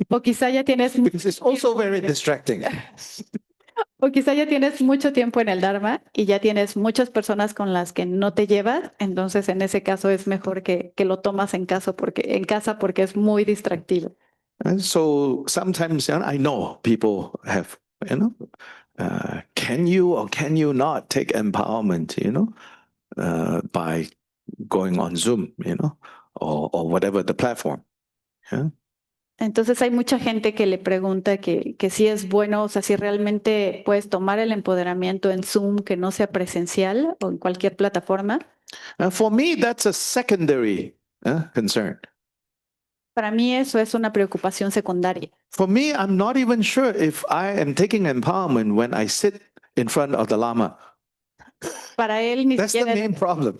O quizá ya tienes, Because it's also very distracting. o quizá ya tienes mucho tiempo en el Dharma y ya tienes muchas personas con las que no te llevas, entonces en ese caso es mejor que lo tomas en casa porque es muy distractivo. And so sometimes I know people have, you know, can you or can you not take empowerment, you know, by going on Zoom, you know, or whatever the platform. Yeah? Entonces hay mucha gente que le pregunta que si es bueno, o sea, si realmente puedes tomar el empoderamiento en Zoom que no sea presencial o en cualquier plataforma. For me, that's a secondary concern. Para mí eso es una preocupación secundaria. For me, I'm not even sure if I am taking empowerment when I sit in front of the Lama. Para él ni That's the siquiera main problem.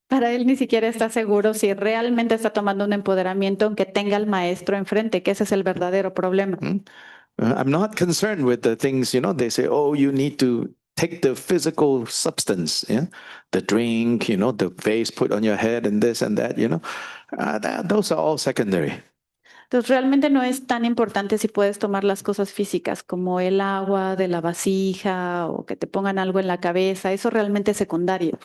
Para él ni siquiera está seguro si realmente está tomando un empoderamiento aunque tenga al maestro enfrente, que ese es el verdadero problema. I'm not concerned with the things, you know, they say, oh, you need to take the physical substance, yeah, the drink, you know, the vase put on your head and this and that, you know, those are all secondary. Entonces realmente no es tan importante si puedes tomar las cosas físicas como el agua de la vasija o que te pongan algo en la cabeza, eso realmente es secundario.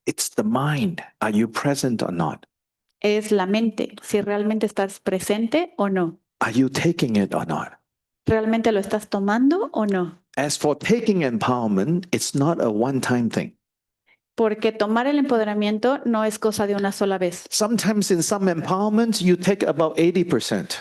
It's the mind. Are you present or not? Es la mente, si realmente estás presente o no. Are you taking it or not? ¿Realmente lo estás tomando o no? As for taking empowerment, it's not a one-time thing. porque tomar el empoderamiento no es cosa de una sola vez. Sometimes in some empowerments, you take about 80%.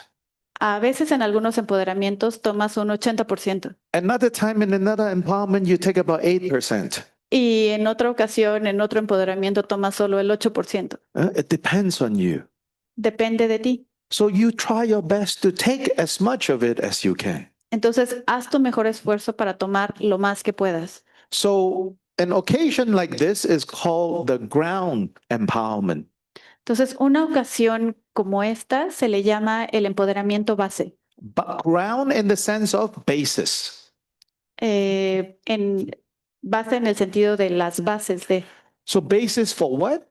A veces en algunos empoderamientos tomas un 80% Another time in another empowerment, you take about 8%. y en otra ocasión, en otro empoderamiento, tomas solo el 8%. It depends on you. Depende de ti. So you try your best to take as much of it as you can. Entonces, haz tu mejor esfuerzo para tomar lo más que puedas. So an occasion like this is called the ground empowerment. Entonces, una ocasión como esta se le llama el empoderamiento base. But ground in the sense of basis. En base en el sentido de las bases de. So basis for what?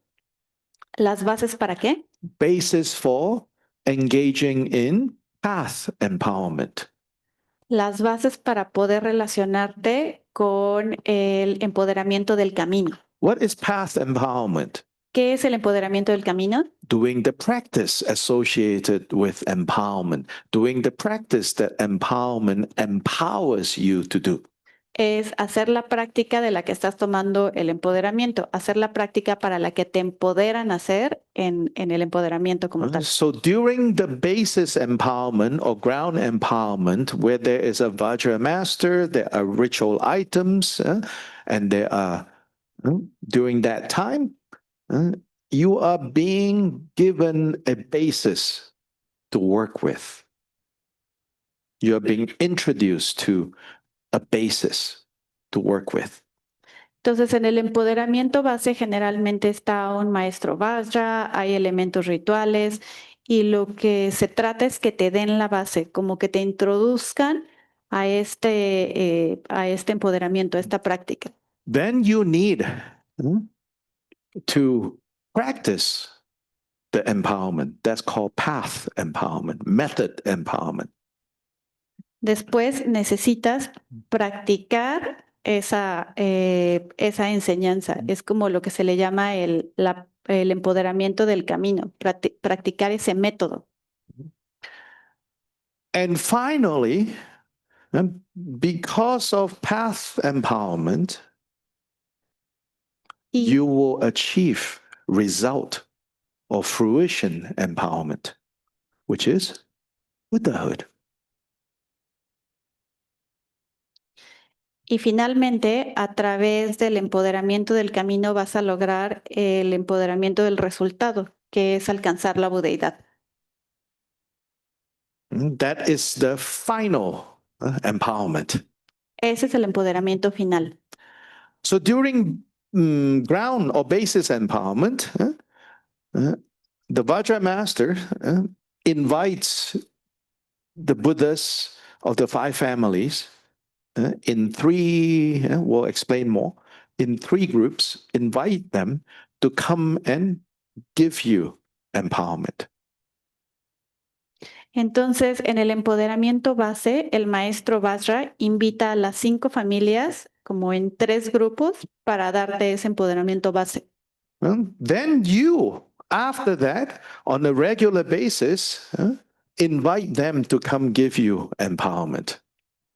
¿Las bases para qué? Basis for engaging in path empowerment. Las bases para poder relacionarte con el empoderamiento del camino. What is path empowerment? ¿Qué es el empoderamiento del camino? Doing the practice associated with empowerment, doing the practice that empowerment empowers you to do. Es hacer la práctica de la que estás tomando el empoderamiento, hacer la práctica para la que te empoderan a hacer en el empoderamiento como tal. So during the basis empowerment or ground empowerment, where there is a Vajra master, there are ritual items, and there are, during that time, you are being given a basis to work with. You are being introduced to a basis to work with. Entonces, en el empoderamiento base generalmente está un maestro Vajra, hay elementos rituales y lo que se trata es que te den la base, como que te introduzcan a este empoderamiento, a esta práctica. Then you need to practice the empowerment. That's called path empowerment, method empowerment. Después necesitas practicar esa enseñanza. Es como lo que se le llama el empoderamiento del camino, practicar ese método. And finally, because of path empowerment, you will achieve result or fruition empowerment, which is Buddhahood. Y finalmente, a través del empoderamiento del camino vas a lograr el empoderamiento del resultado, que es alcanzar la budeidad. That is the final empowerment. Ese es el empoderamiento final. So during ground or basis empowerment, the Vajra master invites the Buddhas of the five families in three, we'll explain more, in three groups, invite them to come and give you empowerment. Entonces, en el empoderamiento base, el maestro Vajra invita a las 5 familias como en 3 grupos para darte ese empoderamiento base. Then you, after that, on a regular basis, invite them to come give you empowerment.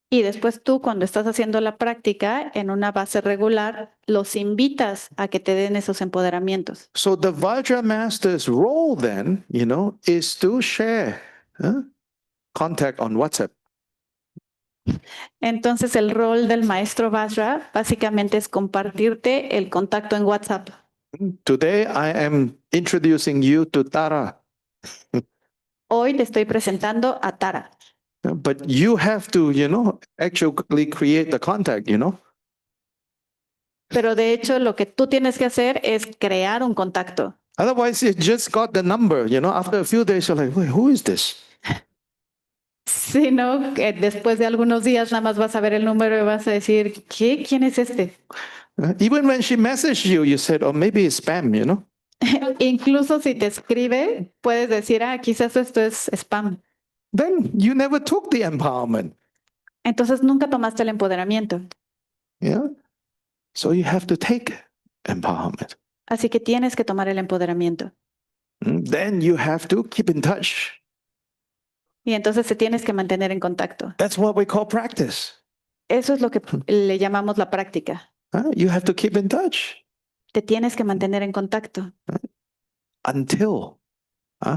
Y después tú, cuando estás haciendo la práctica en una base regular, los invitas a que te den esos empoderamientos. So the Vajra master's role then, is to share contact on WhatsApp. Entonces, el rol del maestro Vajra básicamente es compartirte el contacto en WhatsApp. Today I am introducing you to Tara. Hoy te estoy presentando a Tara. But you have to, actually create the contact, Pero de hecho, lo que tú tienes que hacer es crear un contacto. Otherwise, you just got the number, after a few days, you're like, wait, who is this? Sí, ¿no? Que después de algunos días nada más vas a ver el número y vas a decir, ¿qué? ¿Quién es este? Even when she messaged you, you said, oh, maybe it's spam, Incluso si te escribe, puedes decir, quizás esto es spam. Then you never took the empowerment. Entonces nunca tomaste el empoderamiento. Yeah. So you have to take empowerment. Así que tienes que tomar el empoderamiento. Then you have to keep in touch. Y entonces te tienes que mantener en contacto. That's what we call practice. Eso es lo que le llamamos la práctica. You have to keep in touch. te tienes que mantener en contacto until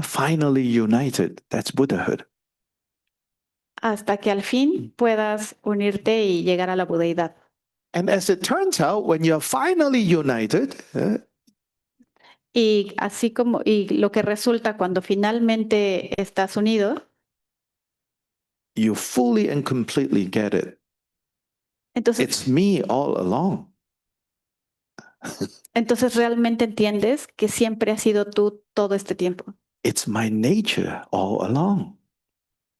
finally united. That's Buddhahood. hasta que al fin puedas unirte y llegar a la budeidad. And as it turns out, when you're finally united, Y así como, y lo que resulta cuando finalmente estás unido, you fully and completely get it. entonces, It's me all along. entonces realmente entiendes que siempre has sido tú todo este tiempo, It's my nature all along.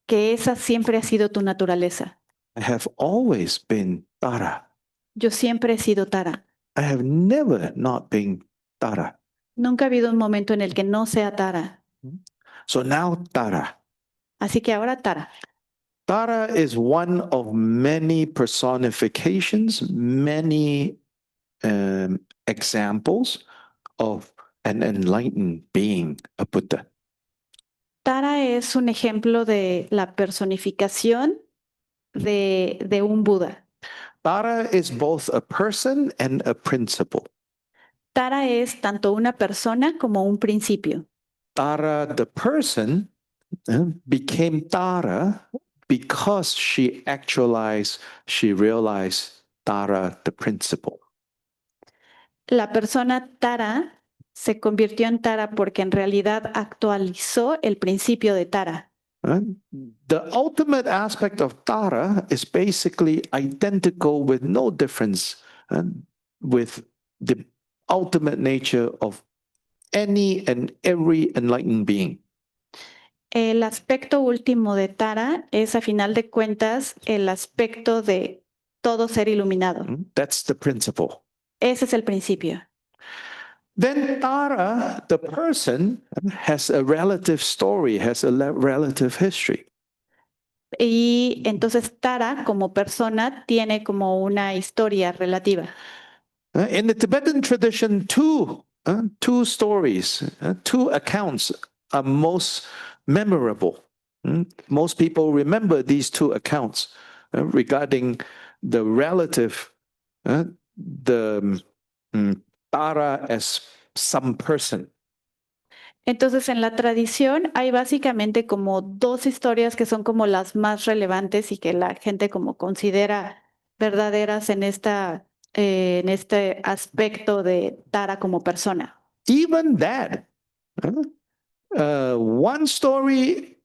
que esa siempre ha sido tu naturaleza. I have always been Tara. Yo siempre he sido Tara. I have never not been Tara. Nunca ha habido un momento en el que no sea Tara. So now Tara. Así que ahora Tara. Tara is one of many personifications, many examples of an enlightened being, a Buddha. Tara es un ejemplo de la personificación de un Buda. Tara is both a person and a principle. Tara es tanto una persona como un principio. Tara, the person, became Tara because she realized Tara, the principle. La persona Tara se convirtió en Tara porque en realidad actualizó el principio de Tara. The ultimate aspect of Tara is basically identical with no difference with the ultimate nature of any and every enlightened being. El aspecto último de Tara es, a final de cuentas, el aspecto de todo ser iluminado. That's the principle. Ese es el principio. Then Tara, the person, has a relative story, has a relative history. Y entonces Tara, como persona, tiene como una historia relativa. In the Tibetan tradition, two stories, two accounts are most memorable. Most people remember these two accounts regarding the relative, the Tara as some person. Entonces, en la tradición hay básicamente como dos historias que son como las más relevantes y que la gente como considera verdaderas en este aspecto de Tara como persona. Even that, one story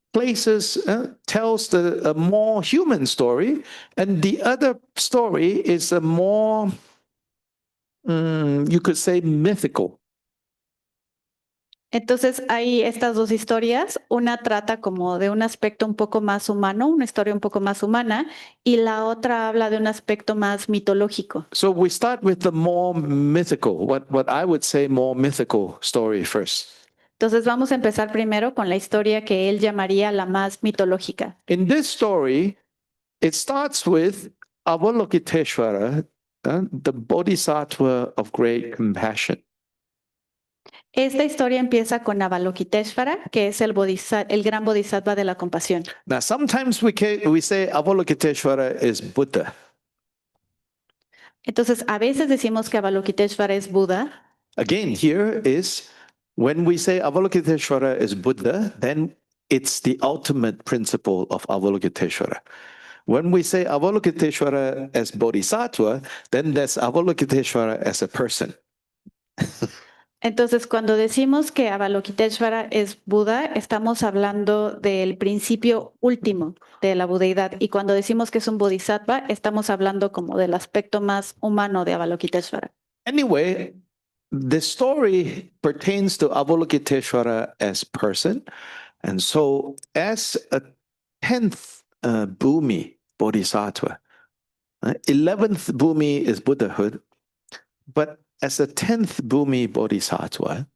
tells a more human story, and the other story is a more, you could say, mythical. Entonces hay estas dos historias, una trata como de un aspecto un poco más humano, una historia un poco más humana, y la otra habla de un aspecto más mitológico. So we start with the more mythical, what I would say more mythical story first. Entonces vamos a empezar primero con la historia que él llamaría la más mitológica. In this story, it starts with Avalokiteshvara, the bodhisattva of great compassion. Esta historia empieza con Avalokiteshvara, que es el gran bodhisattva de la compasión. Now, sometimes we say Avalokiteshvara is Buddha. Entonces, a veces decimos que Avalokiteshvara es Buda. Again, here is when we say Avalokiteshvara is Buddha, then it's the ultimate principle of Avalokiteshvara. When we say Avalokiteshvara as Bodhisattva, then there's Avalokiteshvara as a person. Entonces, cuando decimos que Avalokiteshvara es Buda, estamos hablando del principio último de la budeidad. Y cuando decimos que es un bodhisattva, estamos hablando como del aspecto más humano de Avalokiteshvara. Anyway, the story pertains to Avalokiteshvara as person. And so as a 10th Bhumi Bodhisattva, 11th Bhumi is Buddhahood, but as a 10th Bhumi Bodhisattva,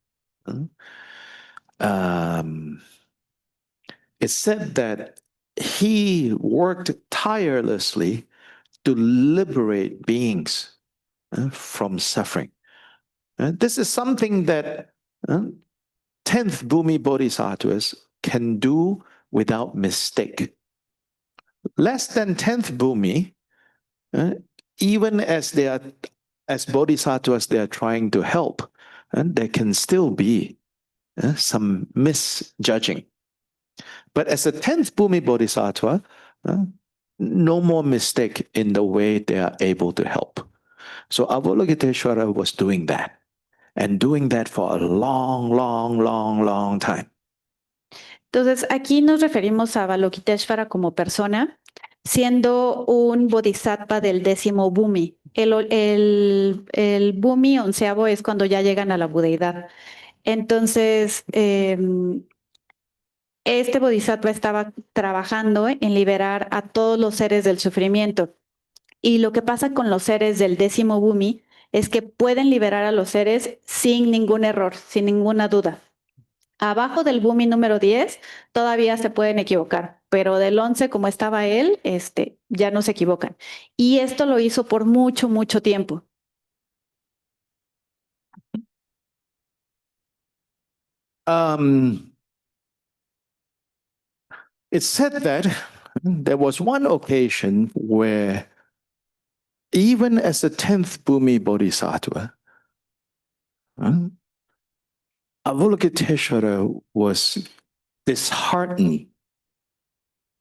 it's said that he worked tirelessly to liberate beings from suffering. This is something that 10th Bhumi Bodhisattvas can do without mistake. Less than 10th Bhumi, even as they are as bodhisattvas, they are trying to help, and there can still be some misjudging. But as a 10th Bhumi Bodhisattva, no more mistake in the way they are able to help. So Avalokiteshvara was doing that, and doing that for a long, long, long, long time. Entonces, aquí nos referimos a Avalokiteshvara como persona, siendo un bodhisattva del 10º Bhumi. El Bhumi 11º es cuando ya llegan a la budeidad. Entonces, este bodhisattva estaba trabajando en liberar a todos los seres del sufrimiento. Y lo que pasa con los seres del 10º Bhumi es que pueden liberar a los seres sin ningún error, sin ninguna duda. Abajo del Bhumi número 10 todavía se pueden equivocar, pero del 11, como estaba él, ya no se equivocan. Y esto lo hizo por mucho, mucho tiempo. It's said that there was one occasion where even as the 10th Bhumi Bodhisattva, Avalokiteshvara was disheartened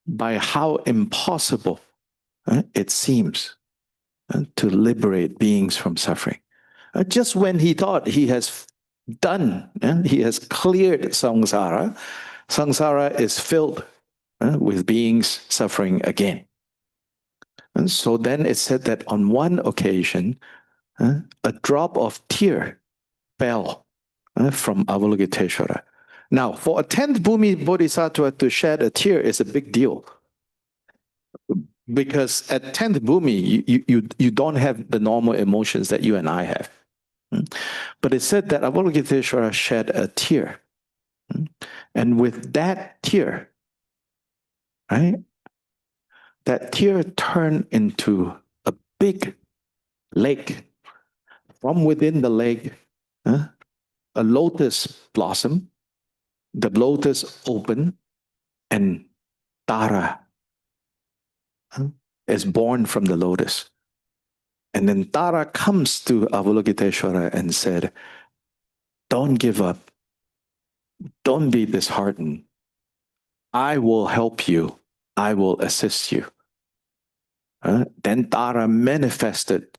by how impossible it seems to liberate beings from suffering. Just when he thought he has done, he has cleared samsara, samsara is filled with beings suffering again. And so then it said that on one occasion, a drop of tear fell from Avalokiteshvara. Now, for a 10th Bhumi Bodhisattva to shed a tear is a big deal. Because at 10th Bhumi, you don't have the normal emotions that you and I have. But it said that Avalokiteshvara shed a tear. And with that tear, right, that tear turned into a big lake. From within the lake, a lotus blossom, the lotus opened, and Tara is born from the lotus. And then Tara comes to Avalokiteshvara and said, don't give up. Don't be disheartened. I will help you. I will assist you. Then Tara manifested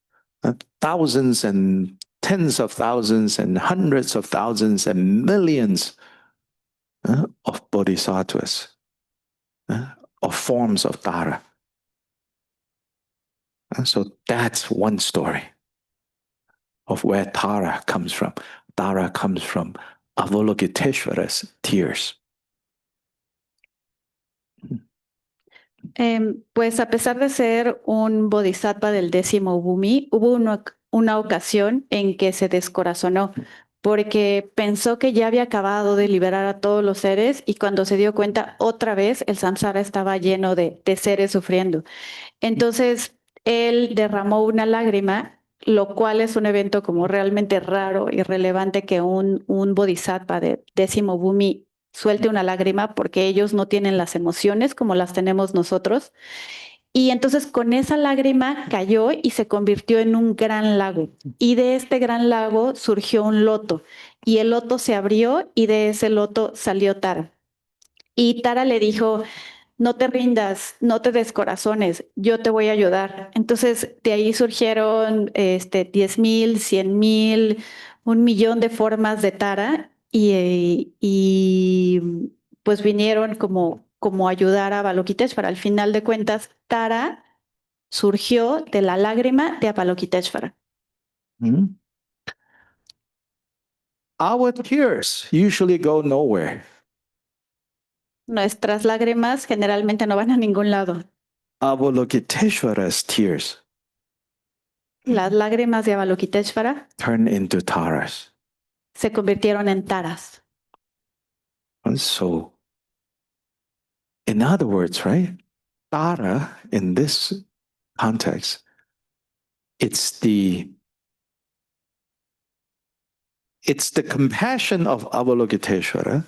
thousands and tens of thousands and hundreds of thousands and millions of bodhisattvas, of forms of Tara. So that's one story of where Tara comes from. Tara comes from Avalokiteshvara's tears. Pues a pesar de ser un bodhisattva del 10º Bhumi, hubo una ocasión en que se descorazonó porque pensó que ya había acabado de liberar a todos los seres y cuando se dio cuenta otra vez el samsara estaba lleno de seres sufriendo. Entonces él derramó una lágrima, lo cual es un evento como realmente raro y relevante que un bodhisattva de 10º Bhumi suelte una lágrima porque ellos no tienen las emociones como las tenemos nosotros. Y entonces con esa lágrima cayó y se convirtió en un gran lago. Y de este gran lago surgió un loto. Y el loto se abrió y de ese loto salió Tara. Y Tara le dijo, no te rindas, no te descorazones, yo te voy a ayudar. Entonces de ahí surgieron 10,000, 100,000, 1,000,000 de formas de Tara y pues vinieron como ayudar a Avalokiteshvara. Al final de cuentas, Tara surgió de la lágrima de Avalokiteshvara. Our tears usually go nowhere. Nuestras lágrimas generalmente no van a ningún lado. Avalokiteshvara's tears Las lágrimas de Avalokiteshvara turn into Taras. se convirtieron en Taras. And so, in other words, right, Tara in this context, it's the compassion of Avalokiteshvara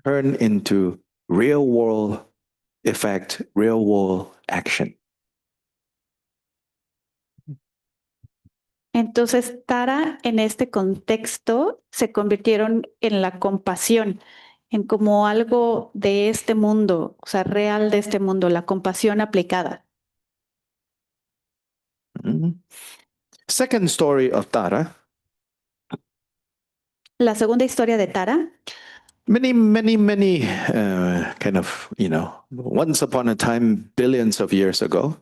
turned into real world effect, real world action. Entonces, Tara en este contexto se convirtieron en la compasión, en como algo de este mundo, o sea, real de este mundo, la compasión aplicada. Second story of Tara. La segunda historia de Tara, Many, kind of, once upon a time, billions of years ago,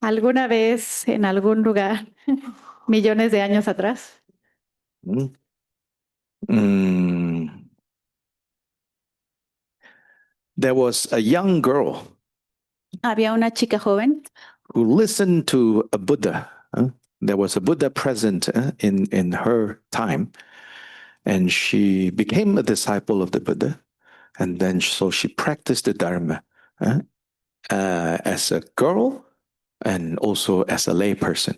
alguna vez en algún lugar, millones de años atrás, there was a young girl había una chica joven who listened to a Buddha. There was a Buddha present in her time, and she became a disciple of the Buddha. And then so she practiced the Dharma as a girl and also as a layperson.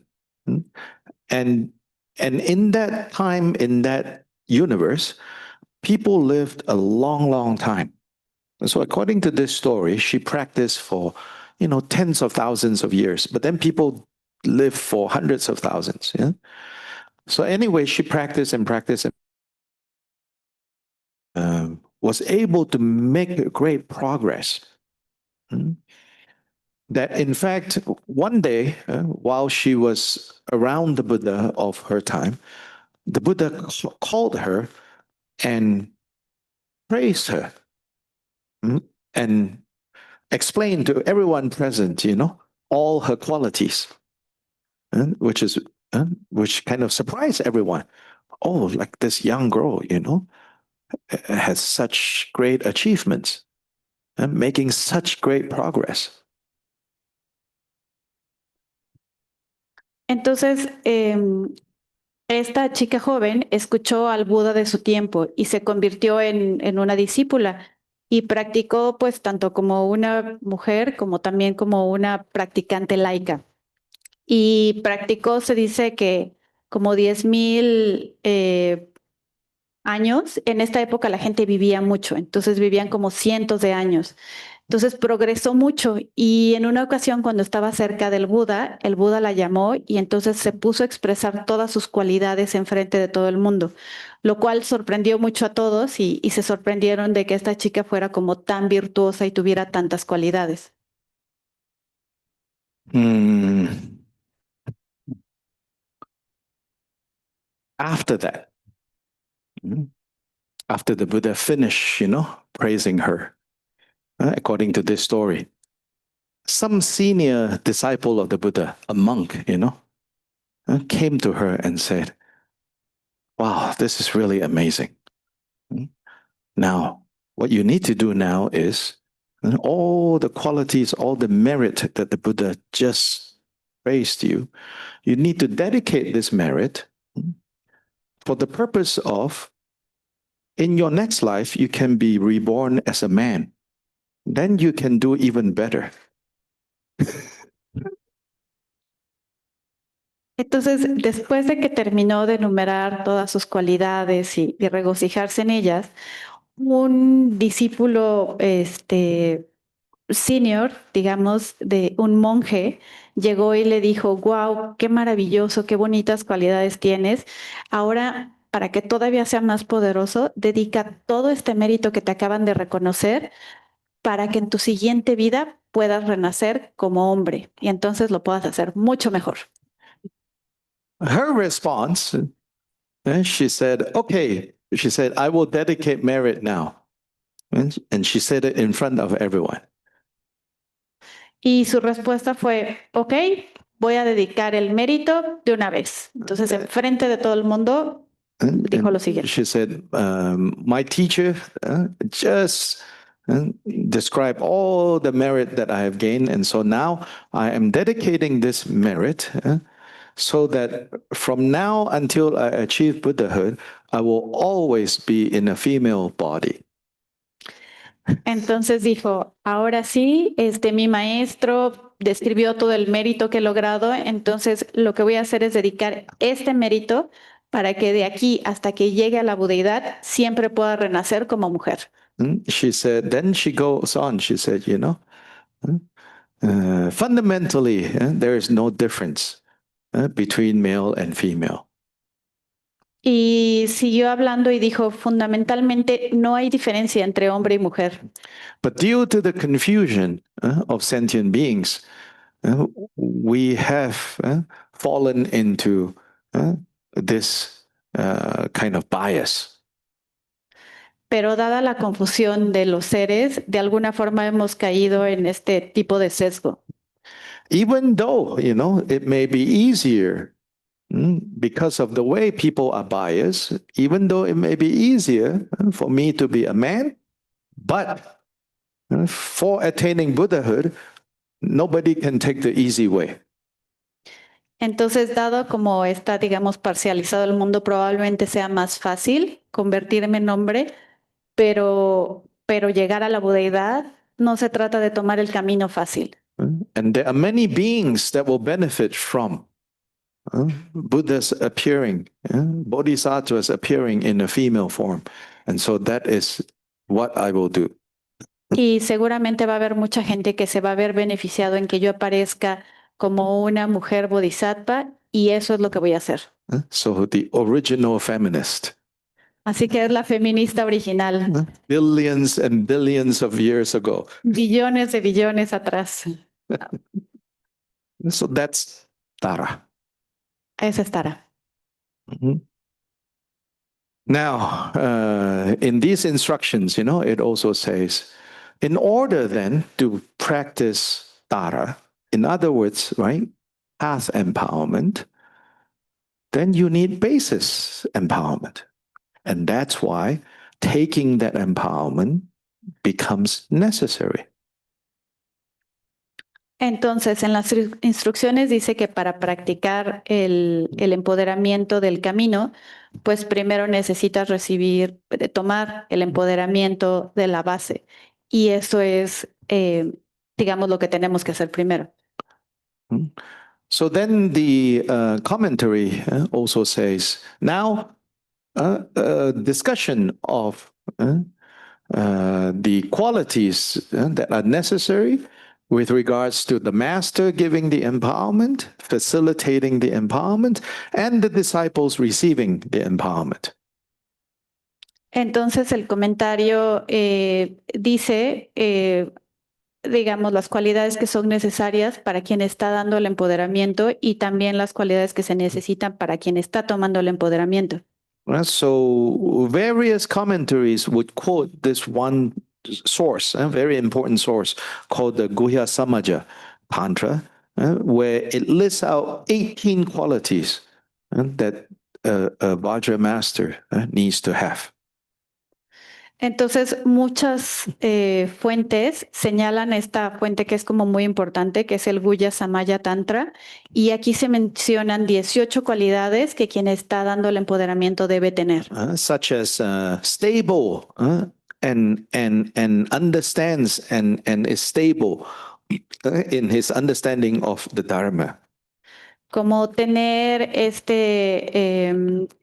And in that time, in that universe, people lived a long, long time. So according to this story, she practiced for, tens of thousands of years, but then people live for hundreds of thousands. Yeah. So anyway, she practiced and practiced and was able to make great progress. That in fact, one day, while she was around the Buddha of her time, the Buddha called her and praised her and explained to everyone present, all her qualities, which kind of surprised everyone. Oh, like this young girl, has such great achievements and making such great progress. Entonces, esta chica joven escuchó al Buda de su tiempo y se convirtió en una discípula y practicó pues tanto como una mujer como también como una practicante laica. Y practicó, se dice que como 10,000 años. En esta época la gente vivía mucho, entonces vivían como cientos de años. Entonces progresó mucho y en una ocasión cuando estaba cerca del Buda, el Buda la llamó y entonces se puso a expresar todas sus cualidades en frente de todo el mundo, lo cual sorprendió mucho a todos y se sorprendieron de que esta chica fuera como tan virtuosa y tuviera tantas cualidades. After that, after the Buddha finished, praising her, according to this story, some senior disciple of the Buddha, a monk, came to her and said, wow, this is really amazing. Now, what you need to do now is all the qualities, all the merit that the Buddha just praised you, you need to dedicate this merit for the purpose of, in your next life, you can be reborn as a man. Then you can do even better. Entonces, después de que terminó de enumerar todas sus cualidades y regocijarse en ellas, un discípulo senior, digamos, de un monje, llegó y le dijo, wow, qué maravilloso, qué bonitas cualidades tienes. Ahora, para que todavía sea más poderoso, dedica todo este mérito que te acaban de reconocer para que en tu siguiente vida puedas renacer como hombre y entonces lo puedas hacer mucho mejor. Her response, she said, okay, she said, I will dedicate merit now. And she said it in front of everyone. Y su respuesta fue, ok, voy a dedicar el mérito de una vez. Entonces, en frente de todo el mundo, dijo lo siguiente. She said, my teacher just described all the merit that I have gained. And so now I am dedicating this merit so that from now until I achieve Buddhahood, I will always be in a female body. Entonces dijo, ahora sí, mi maestro describió todo el mérito que he logrado, entonces lo que voy a hacer es dedicar este mérito para que de aquí hasta que llegue a la budeidad siempre pueda renacer como mujer. She said, then she goes on, she said, fundamentally, there is no difference between male and female. Y siguió hablando y dijo, fundamentalmente no hay diferencia entre hombre y mujer. But due to the confusion of sentient beings, we have fallen into this kind of bias. Pero dada la confusión de los seres, de alguna forma hemos caído en este tipo de sesgo. Even though, it may be easier because of the way people are biased, even though it may be easier for me to be a man, but for attaining Buddhahood, nobody can take the easy way. Entonces, dado como está, digamos, parcializado el mundo, probablemente sea más fácil convertirme en hombre, pero llegar a la budeidad no se trata de tomar el camino fácil. And there are many beings that will benefit from Buddhas appearing, bodhisattvas appearing in a female form. And so that is what I will do. Y seguramente va a haber mucha gente que se va a ver beneficiado en que yo aparezca como una mujer bodhisattva y eso es lo que voy a hacer. So the original feminist. Así que es la feminista original. Billions and billions of years ago. Billones de billones atrás. So that's Tara. Esa es Tara. Mm-hmm. Now, in these instructions, it also says, in order then to practice Tara, in other words, right, path empowerment, then you need basis empowerment. And that's why taking that empowerment becomes necessary. Entonces, en las instrucciones dice que para practicar el empoderamiento del camino, pues primero necesitas tomar el empoderamiento de la base. Y eso es, digamos, lo que tenemos que hacer primero. So then the commentary also says, now discussion of the qualities that are necessary with regards to the master giving the empowerment, facilitating the empowerment, and the disciples receiving the empowerment. Entonces el comentario dice, digamos, las cualidades que son necesarias para quien está dando el empoderamiento y también las cualidades que se necesitan para quien está tomando el empoderamiento. So various commentaries would quote this one source, a very important source called the Guhya Samaja Tantra, where it lists out 18 qualities that a Vajra master needs to have. Entonces, muchas fuentes señalan esta fuente que es como muy importante, que es el Guhya Samaya Tantra, y aquí se mencionan 18 cualidades que quien está dando el empoderamiento debe tener. Such as stable and understands and is stable in his understanding of the Dharma. Como tener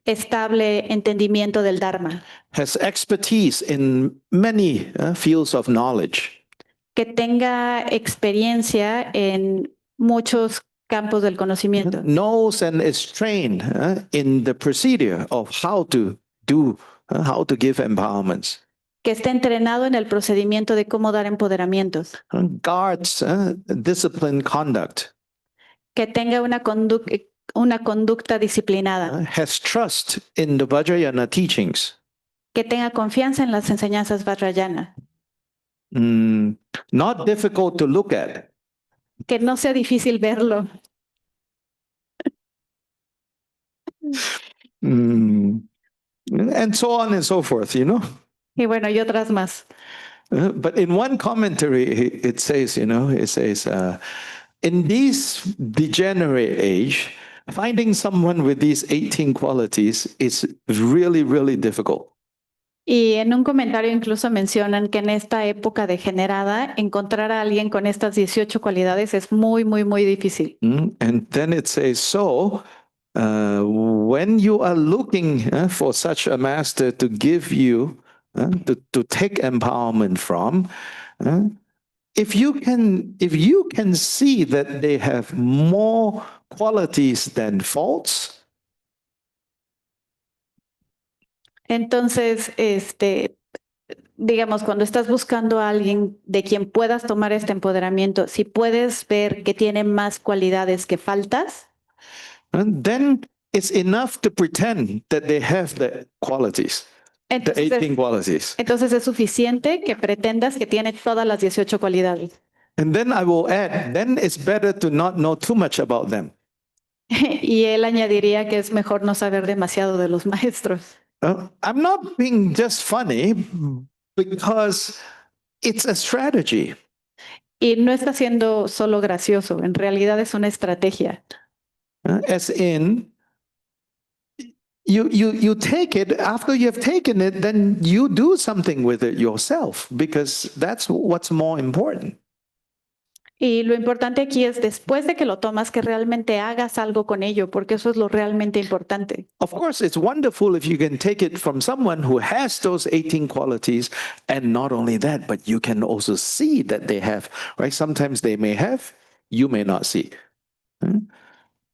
estable entendimiento del Dharma. Has expertise in many fields of knowledge. Que tenga experiencia en muchos campos del conocimiento. Knows and is trained in the procedure of how to do, how to give empowerments. Que esté entrenado en el procedimiento de cómo dar empoderamientos. Guards disciplined conduct. Que tenga una conducta disciplinada. Has trust in the Vajrayana teachings. Que tenga confianza en las enseñanzas Vajrayana. Not difficult to look at. Que no sea difícil verlo. And so on and so forth, Y bueno, y otras más. But in one commentary, it says, in this degenerate age, finding someone with these 18 qualities is really, really difficult. Y en un comentario incluso mencionan que en esta época degenerada, encontrar a alguien con estas 18 cualidades es muy, muy, muy difícil. And then it says, so when you are looking for such a master to give you, to take empowerment from, if you can see that they have more qualities than faults. Entonces, digamos, cuando estás buscando a alguien de quien puedas tomar este empoderamiento, si puedes ver que tiene más cualidades que faltas, And then it's enough to pretend that they have the qualities, the entonces, 18 qualities. entonces es suficiente que pretendas que tiene todas las 18 cualidades. And then I will add, then it's better to not know too much about them. Y él añadiría que es mejor no saber demasiado de los maestros. I'm not being just funny because it's a strategy. Y no está siendo solo gracioso, en realidad es una estrategia. As in, you take it, after you have taken it, then you do something with it yourself because that's what's more important. Y lo importante aquí es después de que lo tomas, que realmente hagas algo con ello, porque eso es lo realmente importante. Of course, it's wonderful if you can take it from someone who has those 18 qualities, and not only that, but you can also see that they have, right? Sometimes they may have, you may not see.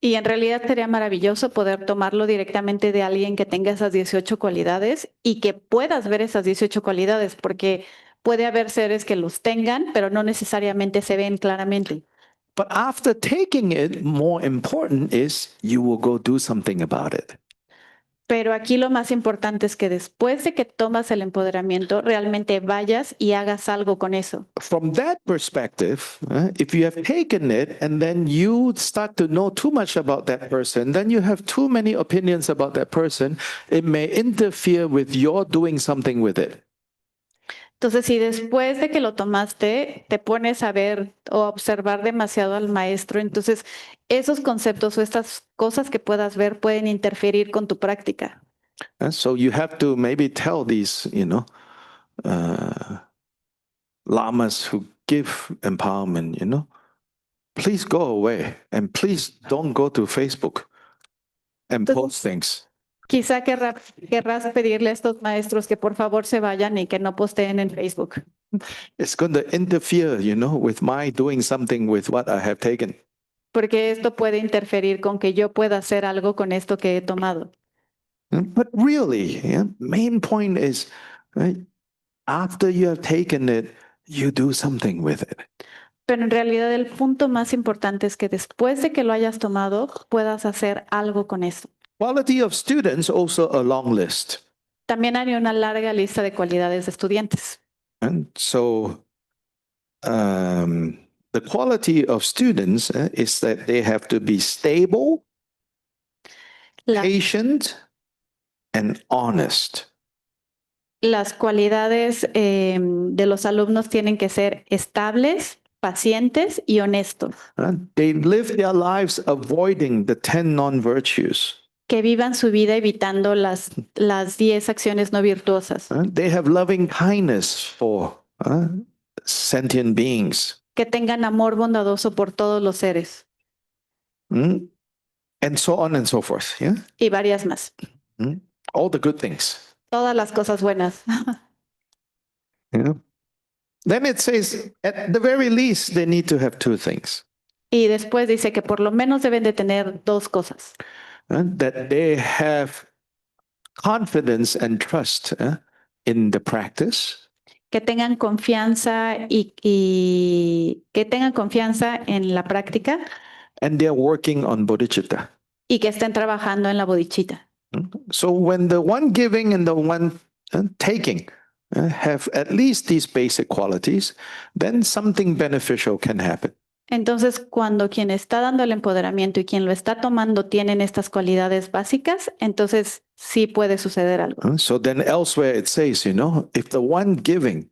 Y en realidad sería maravilloso poder tomarlo directamente de alguien que tenga esas 18 cualidades y que puedas ver esas 18 cualidades, porque puede haber seres que los tengan, pero no necesariamente se ven claramente. But after taking it, more important is you will go do something about it. Pero aquí lo más importante es que después de que tomas el empoderamiento, realmente vayas y hagas algo con eso. From that perspective, if you have taken it and then you start to know too much about that person, then you have too many opinions about that person, it may interfere with your doing something with it. Entonces, si después de que lo tomaste, te pones a ver o a observar demasiado al maestro, entonces esos conceptos o estas cosas que puedas ver pueden interferir con tu práctica. So you have to maybe tell these, lamas who give empowerment, please go away and please don't go to Facebook and post things. Quizá querrás pedirle a estos maestros que por favor se vayan y que no posteen en Facebook, It's going to interfere, with my doing something with what I have taken. porque esto puede interferir con que yo pueda hacer algo con esto que he tomado. But really, main point is, right, after you have taken it, you do something with it. Pero en realidad el punto más importante es que después de que lo hayas tomado, puedas hacer algo con eso. Quality of students, also a long list. También hay una larga lista de cualidades de estudiantes. And so the quality of students is that they have to be stable, La- patient, and honest. las cualidades de los alumnos tienen que ser estables, pacientes y honestos, They live their lives avoiding the 10 non-virtues. que vivan su vida evitando las 10 acciones no virtuosas, They have loving kindness for sentient beings. que tengan amor bondadoso por todos los seres And so on and so forth. Yeah. y varias más. All the good things. Todas las cosas buenas. Yeah. Then it says, at the very least, they need to have two things. Y después dice que por lo menos deben de tener dos cosas. That they have confidence and trust in the practice, Que tengan confianza y que tengan confianza en la práctica and they're working on bodhicitta. y que estén trabajando en la bodhicitta. So when the one giving and the one taking have at least these basic qualities, then something beneficial can happen. Entonces, cuando quien está dando el empoderamiento y quien lo está tomando tienen estas cualidades básicas, entonces sí puede suceder algo. So then elsewhere it says, if the one giving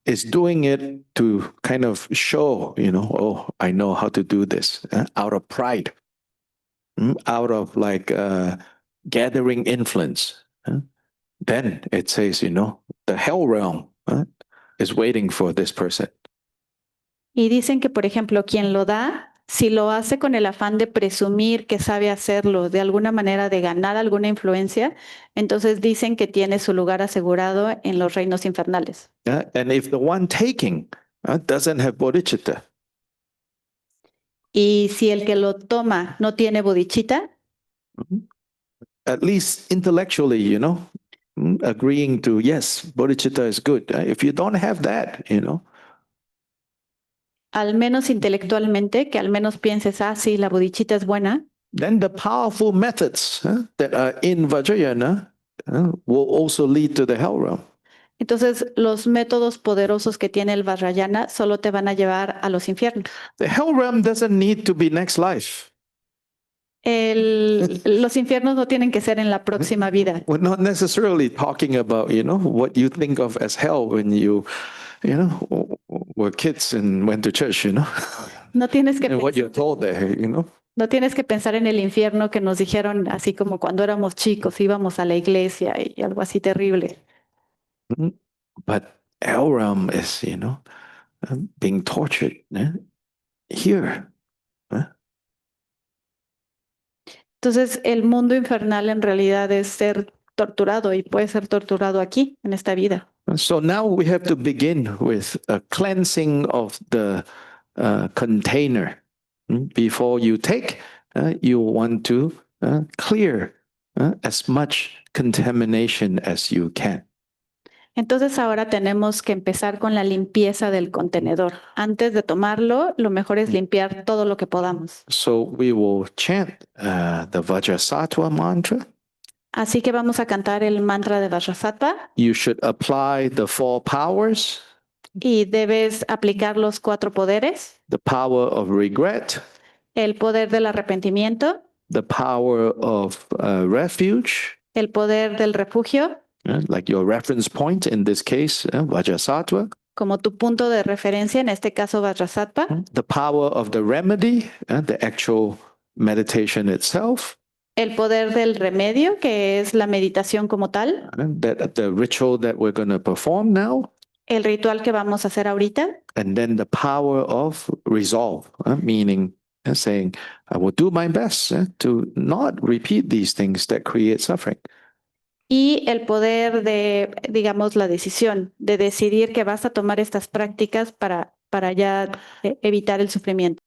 is doing it to kind of show, oh, I know how to do this out of pride, out of like gathering influence, then it says, the hell realm is waiting for this person. Y dicen que, por ejemplo, quien lo da, si lo hace con el afán de presumir que sabe hacerlo, de alguna manera de ganar alguna influencia, entonces dicen que tiene su lugar asegurado en los reinos infernales. And if the one taking doesn't have bodhicitta, Y si el que lo toma no tiene bodhicitta, at least intellectually, agreeing to, yes, bodhicitta is good. If you don't have that, al menos intelectualmente, que al menos pienses, ah, sí, la bodhicitta es buena, then the powerful methods that are in Vajrayana will also lead to the hell realm. entonces los métodos poderosos que tiene el Vajrayana solo te van a llevar a los infiernos. The hell realm doesn't need to be next life. Los infiernos no tienen que ser en la próxima vida. We're not necessarily talking about, what you think of as hell when were kids and went to church, No tienes que and what you're told there, No tienes que pensar en el infierno que nos dijeron así como cuando éramos chicos, íbamos a la iglesia y algo así terrible. But hell realm is, being tortured here. Entonces, el mundo infernal en realidad es ser torturado y puede ser torturado aquí, en esta vida. So now we have to begin with a cleansing of the container. Before you take, you want to clear as much contamination as you can. Entonces, ahora tenemos que empezar con la limpieza del contenedor. Antes de tomarlo, lo mejor es limpiar todo lo que podamos. So we will chant the Vajrasattva mantra. Así que vamos a cantar el mantra de Vajrasattva You should apply the 4 powers, y debes aplicar los 4 poderes, the power of regret, el poder del arrepentimiento, the power of refuge, el poder del refugio, like your reference point in this case, Vajrasattva, como tu punto de referencia, en este caso Vajrasattva, the power of the remedy, the actual meditation itself, el poder del remedio, que es la meditación como tal, that the ritual that we're going to perform now, el ritual que vamos a hacer ahorita, and then the power of resolve, meaning saying, I will do my best to not repeat these things that create suffering. y el poder de, digamos, la decisión, de decidir que vas a tomar estas prácticas para ya evitar el sufrimiento.